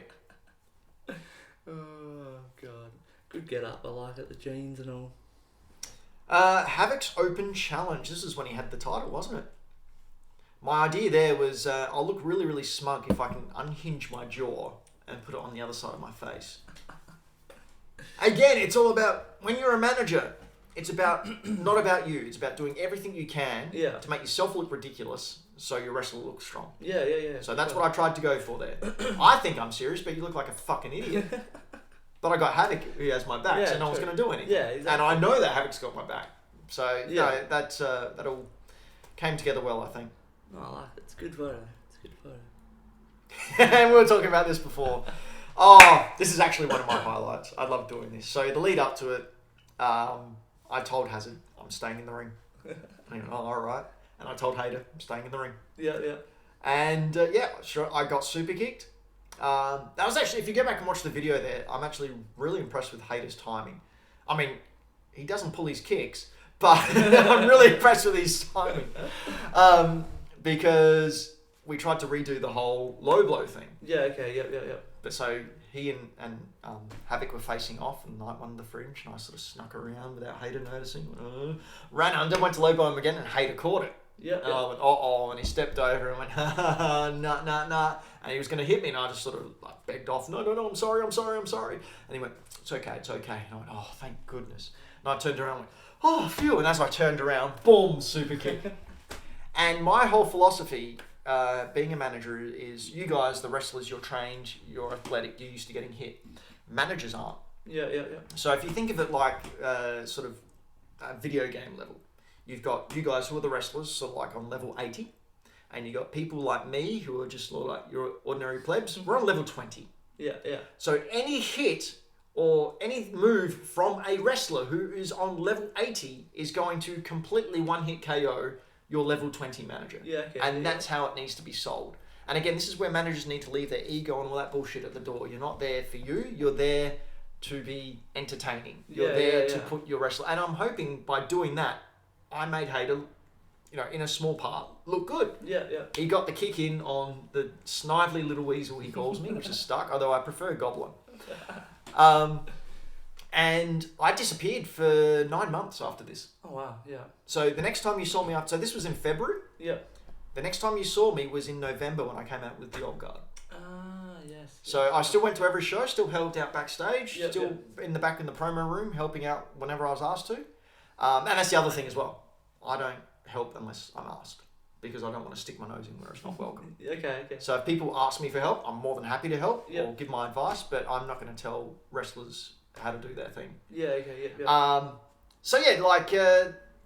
Oh God. Good get up, I like it, the jeans and all. Havoc's Open Challenge. This is when he had the title, wasn't it? My idea there was I'll look really, really smug if I can unhinge my jaw and put it on the other side of my face. Again, it's all about, when you're a manager, it's about not about you. It's about doing everything you can to make yourself look ridiculous so your wrestler looks strong. Yeah. So that's what I tried to go for there. I think I'm serious, but you look like a fucking idiot. But I got Havoc who has my back, so no one's going to do anything. Yeah, exactly. And I know that Havoc's got my back. So, that all came together well, I think. Oh, I like it. It's a good photo. And we were talking about this before. Oh, this is actually one of my highlights. I love doing this. So the lead up to it, I told Hazard, I'm staying in the ring. And he went, oh, all right. And I told Hayter, I'm staying in the ring. Yeah. And sure, I got super kicked. That was actually, if you go back and watch the video there, I'm actually really impressed with Hayter's timing. I mean, he doesn't pull his kicks, but I'm really impressed with his timing. Because we tried to redo the whole low blow thing. Yeah, okay, yep. But so he and Havoc were facing off in night one of the Fringe, and I sort of snuck around without Hater noticing. Ran under, went to low blow him again, and Hater caught it. Yeah. And I went, and he stepped over and went, ha ha ha, nah. And he was going to hit me, and I just sort of like begged off, no, I'm sorry. And he went, it's okay. And I went, oh, thank goodness. And I turned around and went, oh, phew. And as I turned around, boom, super kick. And my whole philosophy, being a manager, is you guys, the wrestlers, you're trained, you're athletic, you're used to getting hit. Managers aren't. Yeah. So if you think of it like sort of a video game level, you've got you guys who are the wrestlers, sort of like on level 80, and you got people like me who are just sort of like your ordinary plebs. We're on level 20. Yeah. So any hit or any move from a wrestler who is on level 80 is going to completely one-hit KO your level 20 manager. Yeah, okay. And that's how it needs to be sold. And again, this is where managers need to leave their ego and all that bullshit at the door. You're not there for you. You're there to be entertaining. You're there to put your wrestler. And I'm hoping by doing that, I made Hater, in a small part, look good. Yeah. He got the kick in on the snively little weasel, he calls me, which is Stuck, although I prefer Goblin. And I disappeared for 9 months after this. Oh, wow, yeah. So the next time you saw me so this was in February. Yeah. The next time you saw me was in November when I came out with the Old Guard. Ah, yes. So I still went to every show, still helped out backstage, still in the back in the promo room, helping out whenever I was asked to. And that's the other thing as well. I don't help unless I'm asked, because I don't want to stick my nose in where it's not welcome. Okay. So if people ask me for help, I'm more than happy to help or give my advice, but I'm not going to tell wrestlers how to do their thing. Yeah, okay, yeah. So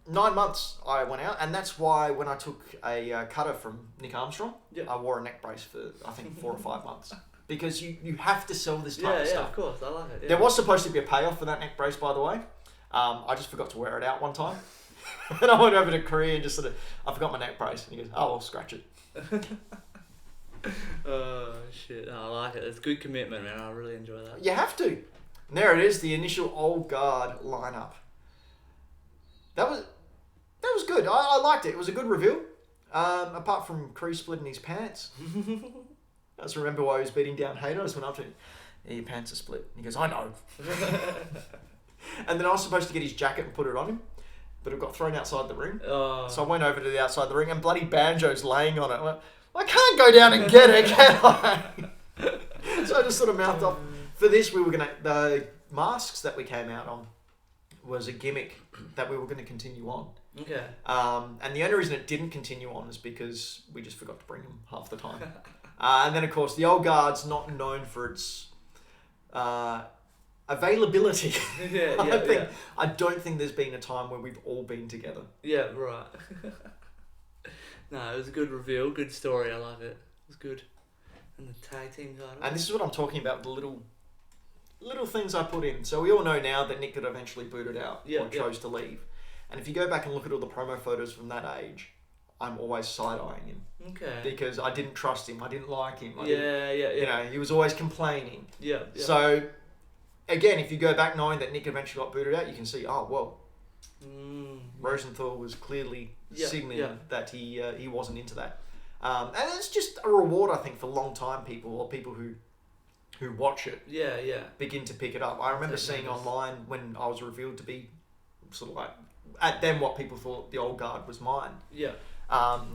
9 months I went out, and that's why when I took a cutter from Nick Armstrong, I wore a neck brace for, I think, 4 or 5 months. Because you have to sell this type of stuff. Yeah, of course, I love it. Yeah. There was supposed to be a payoff for that neck brace, by the way. I just forgot to wear it out one time. And I went over to Korea and just I forgot my neck brace. And he goes, oh, I'll scratch it. Oh, shit. I like it. It's good commitment, man. I really enjoy that. You have to. And there it is, the initial Old Guard lineup. That was good. I liked it. It was a good reveal. Apart from Cree splitting his pants. I just remember why he was beating down Hater. I just went up to him. Yeah, your pants are split. And he goes, I know. And then I was supposed to get his jacket and put it on him, but it got thrown outside the ring. So I went over to the outside the ring, and bloody Banjo's laying on it. I went, I can't go down and get it, can I? So I just sort of mouthed off. For this, the masks that we came out on was a gimmick that we were going to continue on. Okay. And the only reason it didn't continue on is because we just forgot to bring them half the time. And then, of course, the Old Guard's not known for its availability. I don't think there's been a time where we've all been together. Yeah, right. No, it was a good reveal, good story. I love it. It was good. And the tag team title. And this is what I'm talking about, the little things I put in. So we all know now that Nick got eventually booted out or chose to leave. And if you go back and look at all the promo photos from that age, I'm always side-eyeing him. Okay. Because I didn't trust him. I didn't like him. He was always complaining. Yeah. So, again, if you go back knowing that Nick eventually got booted out, you can see, Rosenthal was clearly signaling that he wasn't into that. And it's just a reward, I think, for long-time people or people who watch it. Begin to pick it up. I remember seeing online when I was revealed to be sort of like, at then what people thought the Old Guard was mine. They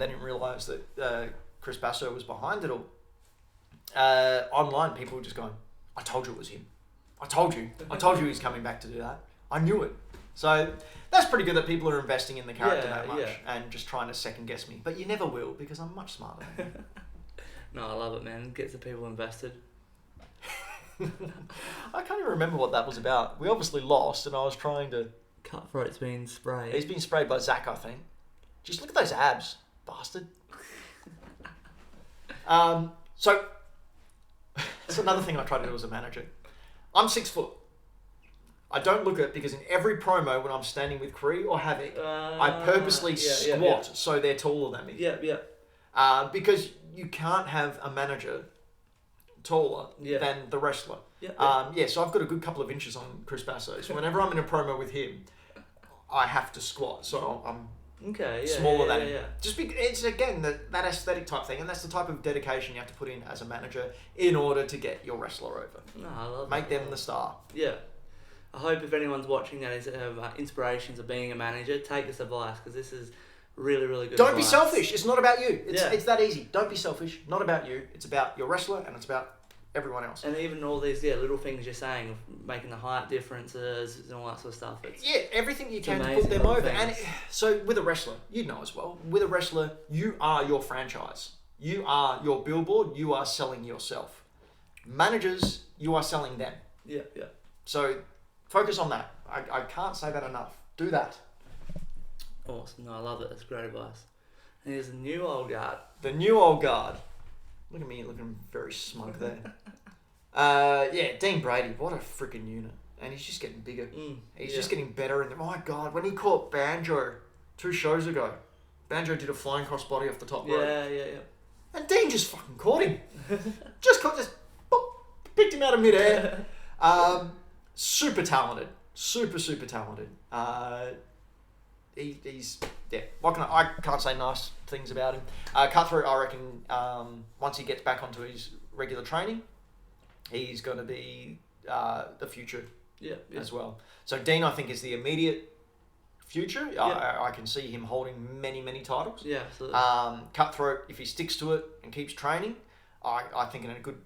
didn't realise that Chris Basso was behind it all. Online, people were just going, I told you it was him. I told you he's coming back to do that. I knew it. So that's pretty good that people are investing in the character that much and just trying to second guess me. But you never will, because I'm much smarter than you. No, I love it, man. It gets the people invested. I can't even remember what that was about. We obviously lost, and I was trying to... Cutthroat's been sprayed. He's been sprayed by Zach, I think. Just look at those abs, bastard. So, that's another thing I try to do as a manager. I'm 6 foot. I don't look at it because in every promo when I'm standing with Cree or Havoc, I purposely squat so they're taller than me. Because you can't have a manager taller than the wrestler. So I've got a good couple of inches on Chris Basso. So whenever I'm in a promo with him, I have to squat. So I'm Okay, yeah. Smaller yeah, than yeah, him. Just it's again that aesthetic type thing, and that's the type of dedication you have to put in as a manager in order to get your wrestler over. No, I love Make them the star. Yeah. I hope if anyone's watching that is inspirations of being a manager, take this advice because this is really, really good. Don't be selfish. It's not about you. Yeah. It's that easy. Don't be selfish. Not about you. It's about your wrestler and it's about everyone else. And even all these little things you're saying, of making the height differences and all that sort of stuff. Everything you can to put them over. And so with a wrestler, you know as well, with a wrestler, you are your franchise. You are your billboard. You are selling yourself. Managers, you are selling them. Yeah, yeah. So focus on that. I can't say that enough. Do that. Awesome. No, I love it. That's great advice. And here's the new old guard. The new old guard. Look at me looking very smug there. Dean Brady. What a freaking unit. And he's just getting bigger. He's just getting better. And my God, when he caught Banjo 2 shows ago, Banjo did a flying crossbody off the top rope. Yeah. And Dean just fucking caught him. just boop, picked him out of midair. Super talented. Super talented. He's I can't say nice things about him. Cutthroat, I reckon, once he gets back onto his regular training, he's going to be the future as well. So Dean, I think, is the immediate future. I can see him holding many titles. Yeah, absolutely. Cutthroat, if he sticks to it and keeps training, I think in a good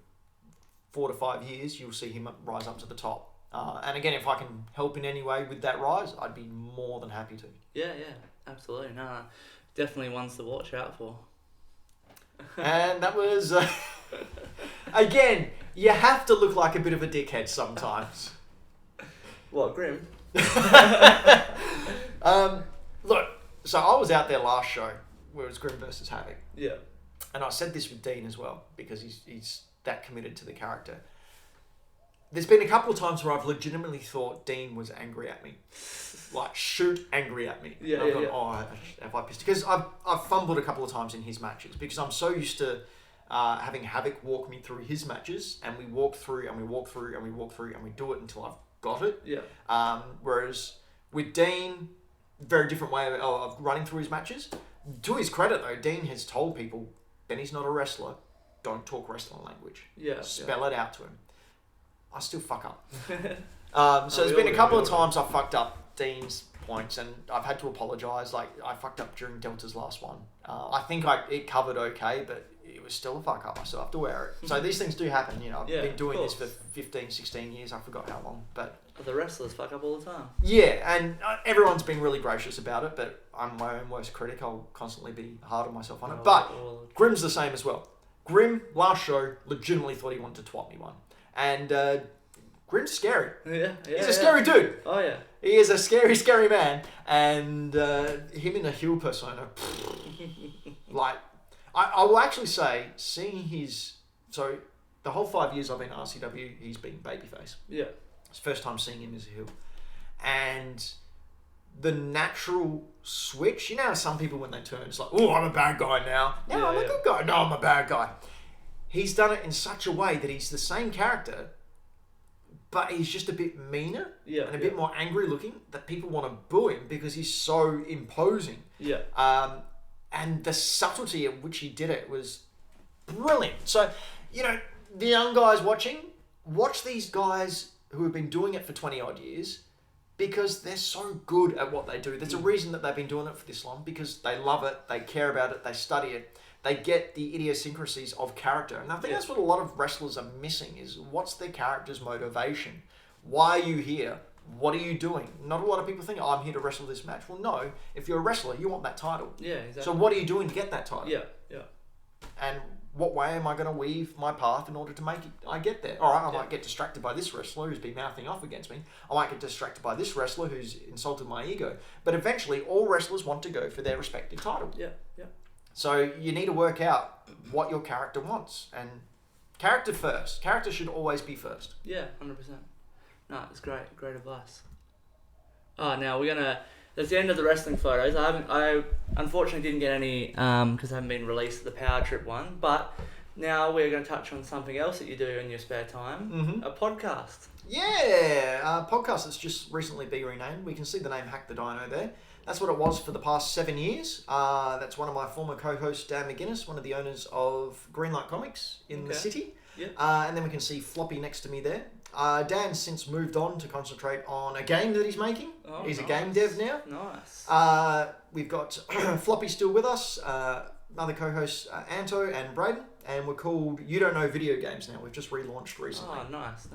4 to 5 years, you'll see him rise up to the top. And again, if I can help in any way with that rise, I'd be more than happy to. Yeah, absolutely. No, definitely ones to watch out for. And that was, again, you have to look like a bit of a dickhead sometimes. What, Grim? Look, so I was out there last show where it was Grim versus Havoc. Yeah. And I said this with Dean as well, because he's that committed to the character. There's been a couple of times where I've legitimately thought Dean was angry at me. Like, shoot angry at me. Yeah, and I've gone, oh, have I pissed? Because I've fumbled a couple of times in his matches because I'm so used to having Havoc walk me through his matches, and we walk through and we walk through and we walk through and we do it until I've got it. Yeah. Whereas with Dean, very different way of running through his matches. To his credit though, Dean has told people, Benny's not a wrestler. Don't talk wrestling language. Yeah. Spell it out to him. I still fuck up. So there's been a couple of times I've fucked up Dean's points, and I've had to apologise. Like, I fucked up during Delta's last one. I think it covered okay, but it was still a fuck up. I still have to wear it. So these things do happen. You know, I've been doing this for 15, 16 years. I forgot how long, but the wrestlers fuck up all the time. Yeah, and everyone's been really gracious about it, but I'm my own worst critic. I'll constantly be hard on myself on it. But Grim's the same as well. Grim, last show, legitimately thought he wanted to twat me one. And Grim's scary. Yeah. He's a scary dude. Oh, yeah. He is a scary man. And him in a heel persona, like, I will actually say, seeing his... So, the whole 5 years I've been at RCW, he's been babyface. Yeah. It's the first time seeing him as a heel. And the natural switch, you know how some people when they turn, it's like, oh, I'm a bad guy now. No, I'm a good guy. No, I'm a bad guy. He's done it in such a way that he's the same character, but he's just a bit meaner and a bit more angry looking, that people want to boo him because he's so imposing. Yeah. And the subtlety at which he did it was brilliant. So, you know, the young guys watch these guys who have been doing it for 20 odd years, because they're so good at what they do. There's a reason that they've been doing it for this long, because they love it, they care about it, they study it. They get the idiosyncrasies of character. And I think that's what a lot of wrestlers are missing, is what's their character's motivation? Why are you here? What are you doing? Not a lot of people think, oh, I'm here to wrestle this match. Well, no. If you're a wrestler, you want that title. Yeah, exactly. So what are you doing to get that title? Yeah. And what way am I going to weave my path in order to make it? I get there. All right, I might get distracted by this wrestler who's been mouthing off against me. I might get distracted by this wrestler who's insulted my ego. But eventually, all wrestlers want to go for their respective title. Yeah. So you need to work out what your character wants. And character first. Character should always be first. Yeah, 100%. No, it's great advice. Oh, now we're gonna... That's the end of the wrestling photos. I unfortunately didn't get any because they haven't been released, the Power Trip one. But now we're going to touch on something else that you do in your spare time. Mm-hmm. A podcast. Yeah, podcast that's just recently been renamed. We can see the name Hack the Dino there. That's what it was for the past 7 years. That's one of my former co-hosts, Dan McGuinness, one of the owners of Greenlight Comics in the city. Yep. And then we can see Floppy next to me there. Dan's since moved on to concentrate on a game that he's making. Oh, he's nice. a game dev now. Nice. We've got Floppy still with us, other co-hosts Anto and Braden, and we're called You Don't Know Video Games now. We've just relaunched recently. Oh, nice.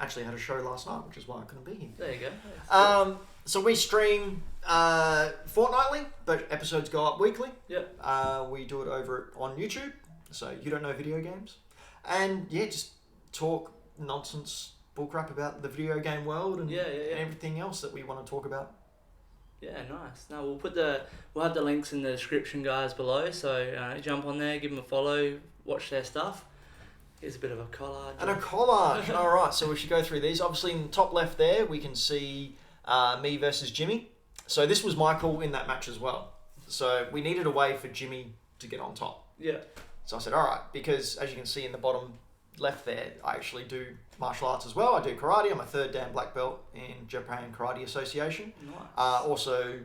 Actually had a show last night, which is why I couldn't be here. There you go. So we stream fortnightly, but episodes go up weekly. Yep. We do it over on YouTube, so You Don't Know Video Games. And yeah, just talk nonsense, bullcrap about the video game world and everything else that we want to talk about. Yeah, nice. No, we'll have the links in the description, guys, below. So jump on there, give them a follow, watch their stuff. Here's a bit of a collage. And a collage. All right, so we should go through these. Obviously, in the top left there, we can see me versus Jimmy. So this was my call in that match as well. So we needed a way for Jimmy to get on top. Yeah. So I said, all right, because as you can see in the bottom left there, I actually do martial arts as well. I do karate. I'm a 3rd Dan black belt in Japan Karate Association. Nice. Also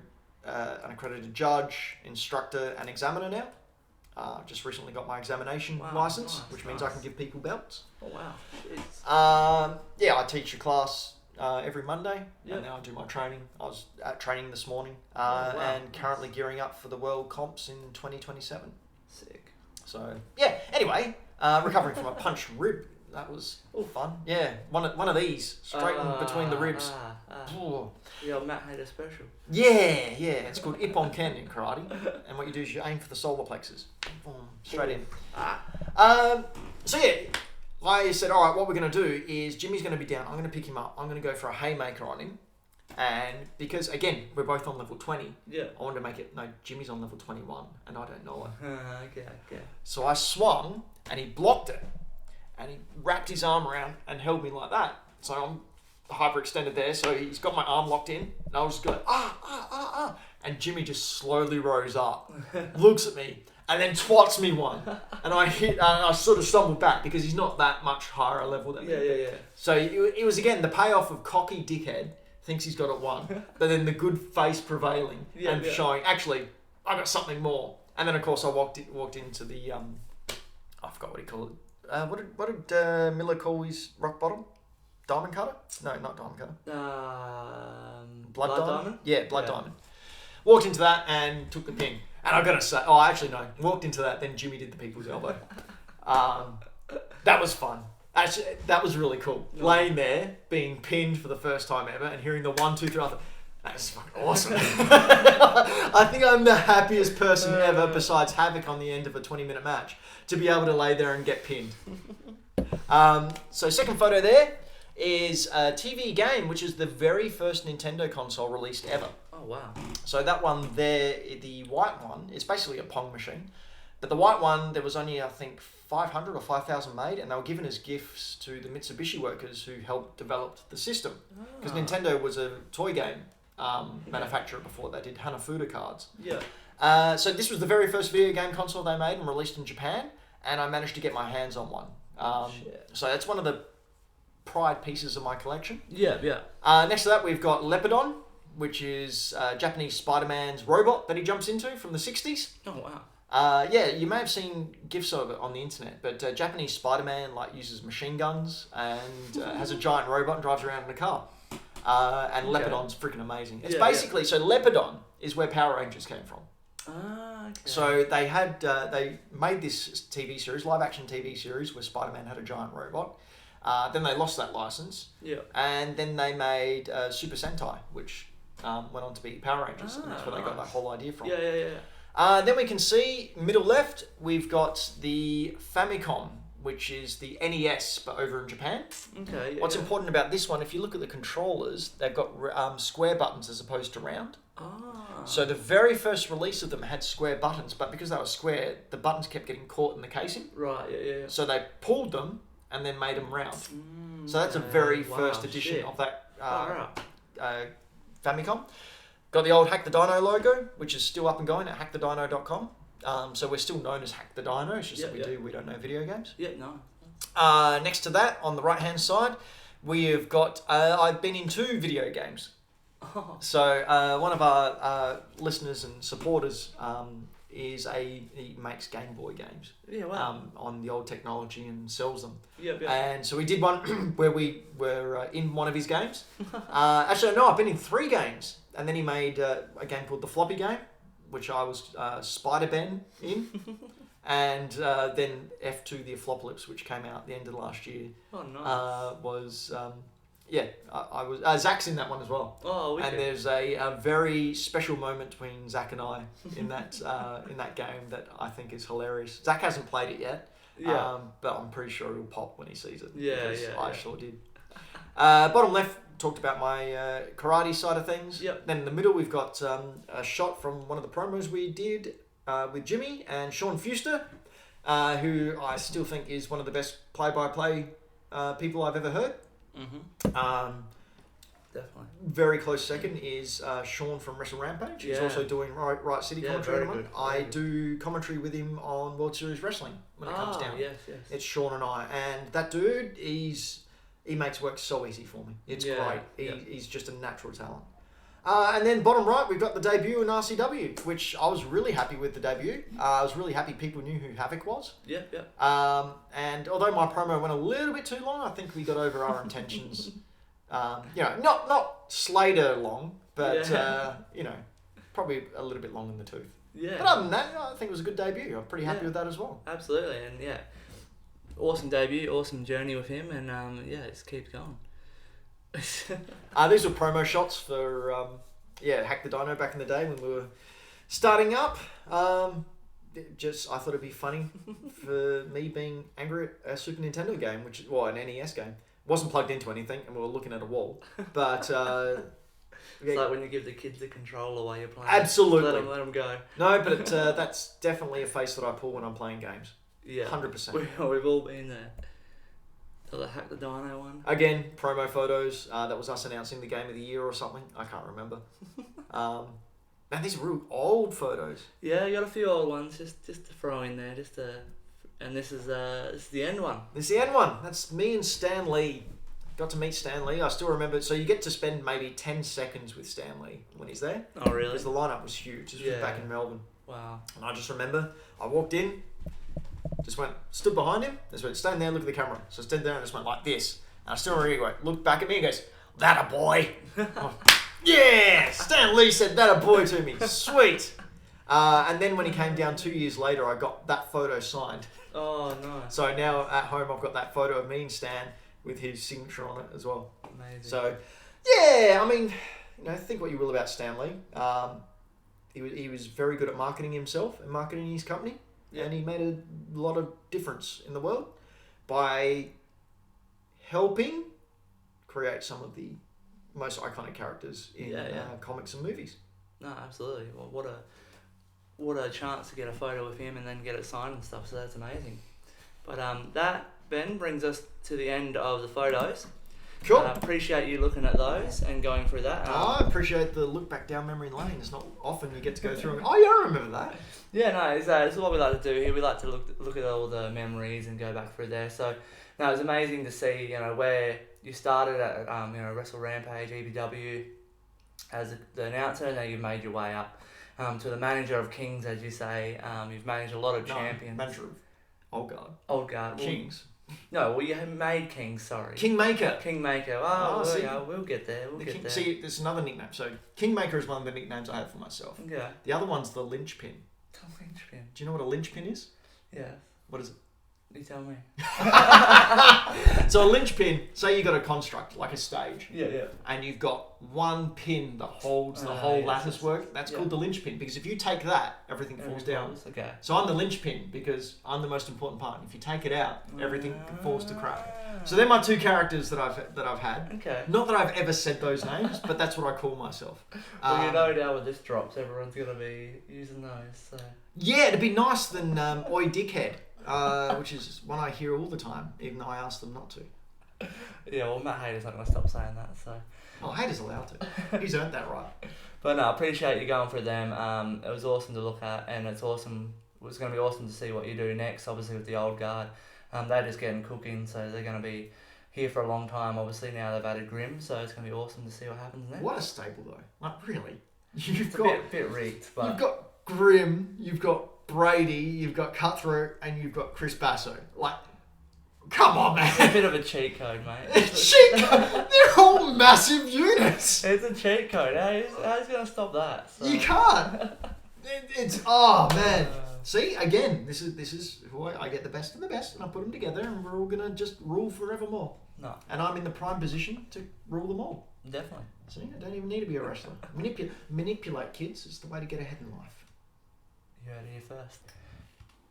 an accredited judge, instructor, and examiner now. Just recently got my examination license, which means I can give people belts. Oh, wow. Jeez. I teach a class every Monday, and then I do my training. I was at training this morning, and currently gearing up for the World Comps in 2027. Sick. So, yeah, anyway, recovering from a punched rib. That was fun. Yeah, one of these, straight in between the ribs. The old Matt Hader special. Yeah, it's called Ippon Ken in karate. And what you do is you aim for the solar plexus. Boom, straight in. So yeah, I said, all right, what we're going to do is Jimmy's going to be down. I'm going to pick him up. I'm going to go for a haymaker on him. And because, again, we're both on level 20, I wanted to make it, no, Jimmy's on level 21, and I don't know it. Okay. So I swung, and he blocked it. And he wrapped his arm around and held me like that. So I'm hyperextended there, so he's got my arm locked in, and I was just going, and Jimmy just slowly rose up, looks at me, and then twats me one. And I sort of stumbled back, because he's not that much higher level than me. Yeah. So it was, again, the payoff of cocky dickhead, thinks he's got it won, but then the good face prevailing and showing, actually, I got something more. And then, of course, I walked into the, I forgot what he called it. What did Miller call his rock bottom? Diamond cutter? No, not diamond cutter. Blood diamond? Yeah, blood diamond. Walked into that and took the pin. And I've got to say, actually no, walked into that, then Jimmy did the people's elbow. That was fun. Actually, that was really cool. Laying there, being pinned for the first time ever, and hearing the 1, 2, 3, I thought, that's fucking awesome. I think I'm the happiest person ever, besides Havoc on the end of a 20-minute match, to be able to lay there and get pinned. So second photo there is a TV game, which is the very first Nintendo console released ever. Oh, wow. So that one there, the white one, is basically a Pong machine. But the white one, there was only, I think, 500 or 5,000 made, and they were given as gifts to the Mitsubishi workers who helped develop the system. Because Nintendo was a toy game manufacturer before they did Hanafuda cards. Yeah. So this was the very first video game console they made and released in Japan, and I managed to get my hands on one. So that's one of the pride pieces of my collection. Yeah. Next to that, we've got Lepidon, which is Japanese Spider-Man's robot that he jumps into from the 60s. Oh, wow. You may have seen gifs of it on the internet, but Japanese Spider-Man uses machine guns and has a giant robot and drives around in a car. And Lepidon's freaking amazing. It's basically, so Lepidon is where Power Rangers came from. Okay. So they had, they made this TV series, live action TV series, where Spider-Man had a giant robot. Then they lost that license. Yeah. And then they made Super Sentai, which went on to be Power Rangers. And that's where they got that whole idea from. Yeah. Then we can see, middle left, we've got the Famicom, which is the NES, but over in Japan. Okay. What's important about this one, if you look at the controllers, they've got square buttons as opposed to round. So the very first release of them had square buttons, but because they were square, the buttons kept getting caught in the casing. Right, yeah. So they pulled them and then made them round. So that's a very first edition of that Famicom. Got the old Hack the Dino logo, which is still up and going at hackthedino.com. So we're still known as Hack the Dino. It's just that we don't know video games. Yeah, no. Next to that, on the right-hand side, we have got... I've been in 2 video games. Oh. So one of our listeners and supporters he makes Game Boy games. Yeah, wow. On the old technology and sells them. Yeah. And so we did one where we were in one of his games. Actually, no, I've been in 3 games. And then he made a game called The Floppy Game, which I was Spider-Ben in. And then F2 The Aflopolis, which came out at the end of last year. Oh, nice. Was... I was. Zach's in that one as well. Oh, wicked. And there's a very special moment between Zach and I in that game that I think is hilarious. Zach hasn't played it yet, but I'm pretty sure he'll pop when he sees it. I sure did. Bottom left talked about my karate side of things. Yep. Then in the middle we've got a shot from one of the promos we did with Jimmy and Sean Fuster, who I still think is one of the best play-by-play people I've ever heard. Mm-hmm. Definitely. Very close second is Sean from Wrestle Rampage. He's also doing Riot City commentary at the moment. I do commentary with him on World Series Wrestling when it comes down. Yes. It's Sean and I, and that dude, he makes work so easy for me. It's great. He's just a natural talent. And then bottom right, we've got the debut in RCW, which I was really happy with the debut. I was really happy people knew who Havoc was. Yeah. And although my promo went a little bit too long, I think we got over our intentions. Not Slater long, but probably a little bit long in the tooth. Yeah. But other than that, I think it was a good debut. I'm pretty happy with that as well. Absolutely, and awesome debut, awesome journey with him, and just keeps going. These were promo shots for Hack the Dino back in the day when we were starting up. I thought it'd be funny for me being angry at a Super Nintendo game, an NES game. Wasn't plugged into anything, and we were looking at a wall. But it's like when you give the kids the controller while you're playing. Absolutely, let them go. No, but that's definitely a face that I pull when I'm playing games. Yeah, 100%. We've all been there. The Hack the Dino one. Again, promo photos. That was us announcing the game of the year or something. I can't remember. Man, these are real old photos. Yeah, you got a few old ones just to throw in there, and this is the end one. This is the end one. That's me and Stan Lee. Got to meet Stan Lee. I still remember. So you get to spend maybe 10 seconds with Stan Lee when he's there. Oh, really? Because the lineup was huge. This was back in Melbourne. Wow. And I just remember I walked in. Just stood behind him. Just went, stand there, look at the camera. So I stood there and just went like this. And I still remember he looked back at me and goes, "That a boy." Yeah! Stan Lee said that a boy to me. Sweet. And then when he came down 2 years later, I got that photo signed. Oh, nice. So now at home, I've got that photo of me and Stan with his signature on it as well. Amazing. So, I mean, think what you will about Stan Lee. He was very good at marketing himself and marketing his company. Yeah. And he made a lot of difference in the world by helping create some of the most iconic characters in comics and movies. No, absolutely. Well, what a chance to get a photo with him and then get it signed and stuff. So that's amazing. But that, Ben, brings us to the end of the photos. Cool. I appreciate you looking at those and going through that. I appreciate the look back down memory lane. It's not often you get to go through and I remember that. Yeah, no, it's what we like to do here. We like to look at all the memories and go back through there. So, no, it was amazing to see, where you started at, Wrestle Rampage, EBW, as the announcer, and then you've made your way up to the manager of Kings, as you say. You've managed a lot of champions. Manager of Old Guard. Kings. No, well, you made Kings, sorry. Kingmaker. We'll get there. See, there's another nickname. So, Kingmaker is one of the nicknames I have for myself. Yeah. The other one's the linchpin. The linchpin. Do you know what a linchpin is? Yeah. What is it? You tell me. So a linchpin, say you got a construct, like a stage. Yeah. And you've got one pin that holds the whole lattice work. That's called the linchpin, because if you take that, everything falls down. Okay. So I'm the linchpin because I'm the most important part. If you take it out, everything falls to crap. So they're my two characters that I've had. Okay. Not that I've ever said those names, but that's what I call myself. Well, now when this drops, everyone's gonna be using those. So. Yeah, it'd be nice than Oi Dickhead. Which is one I hear all the time, even though I ask them not to. Yeah, well, Matt Hayter's not going to stop saying that, so... Oh, Hayter's allowed to. He's earned that right. But no, I appreciate you going through them. It was awesome to look at, and it's awesome. It's going to be awesome to see what you do next, obviously, with the Old Guard. They're just getting cooking, so they're going to be here for a long time. Obviously now they've added Grim, so it's going to be awesome to see what happens next. What a stable though. Like really. It's a bit rigged, but... You've got Grim, you've got Brady, you've got Cutthroat, and you've got Chris Basso. Like, come on, man. It's a bit of a cheat code, mate. Cheat code? They're all massive units. It's a cheat code. How's going to stop that? So. You can't. It's oh man. See, again, this is who I get the best of the best, and I put them together, and we're all gonna just rule forevermore. No. And I'm in the prime position to rule them all. Definitely. See, I don't even need to be a wrestler. Manipulate kids is the way to get ahead in life. You heard it here first.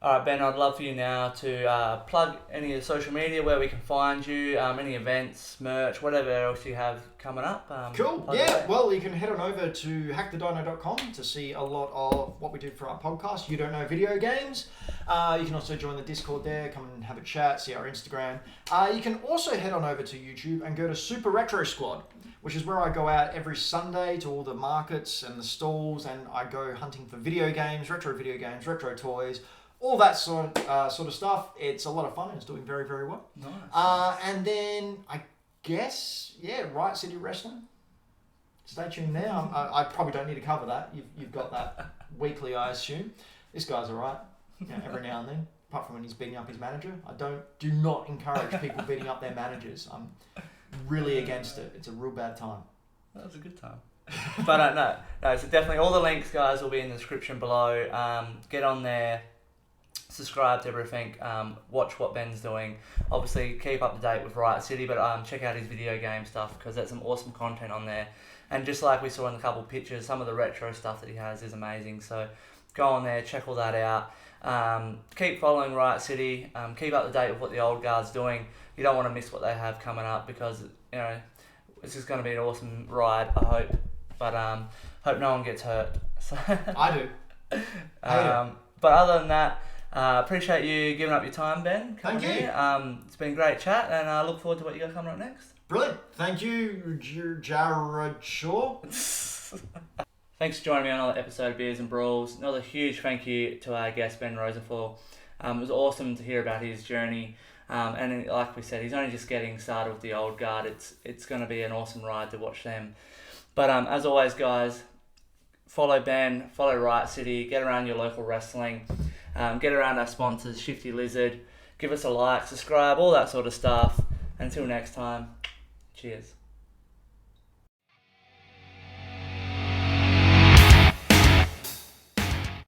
Alright, Ben, I'd love for you now to plug any of the social media where we can find you, any events, merch, whatever else you have coming up. Cool. Yeah, well, you can head on over to hackthedino.com to see a lot of what we do for our podcast, You Don't Know Video Games. You can also join the Discord there, come and have a chat, see our Instagram. You can also head on over to YouTube and go to Super Retro Squad, which is where I go out every Sunday to all the markets and the stalls, and I go hunting for video games, retro toys, all that sort of stuff. It's a lot of fun and it's doing very, very well. Nice. And then I guess, Riot City Wrestling. Stay tuned there. I probably don't need to cover that. You've got that weekly, I assume. This guy's alright. Every now and then, apart from when he's beating up his manager. Do not encourage people beating up their managers. I'm really against it. It's a real bad time. That was a good time. But no, so definitely all the links, guys, will be in the description below. Get on there. Subscribe to everything, watch what Ben's doing. Obviously, keep up to date with Riot City, but check out his video game stuff because there's some awesome content on there. And just like we saw in a couple of pictures, some of the retro stuff that he has is amazing. So go on there, check all that out. Keep following Riot City. Keep up to date with what the old guard's doing. You don't want to miss what they have coming up because this is going to be an awesome ride, I hope. But hope no one gets hurt. So I do. But other than that, appreciate you giving up your time, Ben. Thank you. Here. It's been a great chat, and I look forward to what you got coming up next. Brilliant. Thank you, Jared Shaw. Thanks for joining me on another episode of Beers and Brawls. Another huge thank you to our guest, Ben Rosenthal. It was awesome to hear about his journey. And like we said, he's only just getting started with the old guard. It's going to be an awesome ride to watch them. But as always, guys, follow Ben, follow Riot City, get around your local wrestling, get around our sponsors, Shifty Lizard, give us a like, subscribe, all that sort of stuff. Until next time, cheers.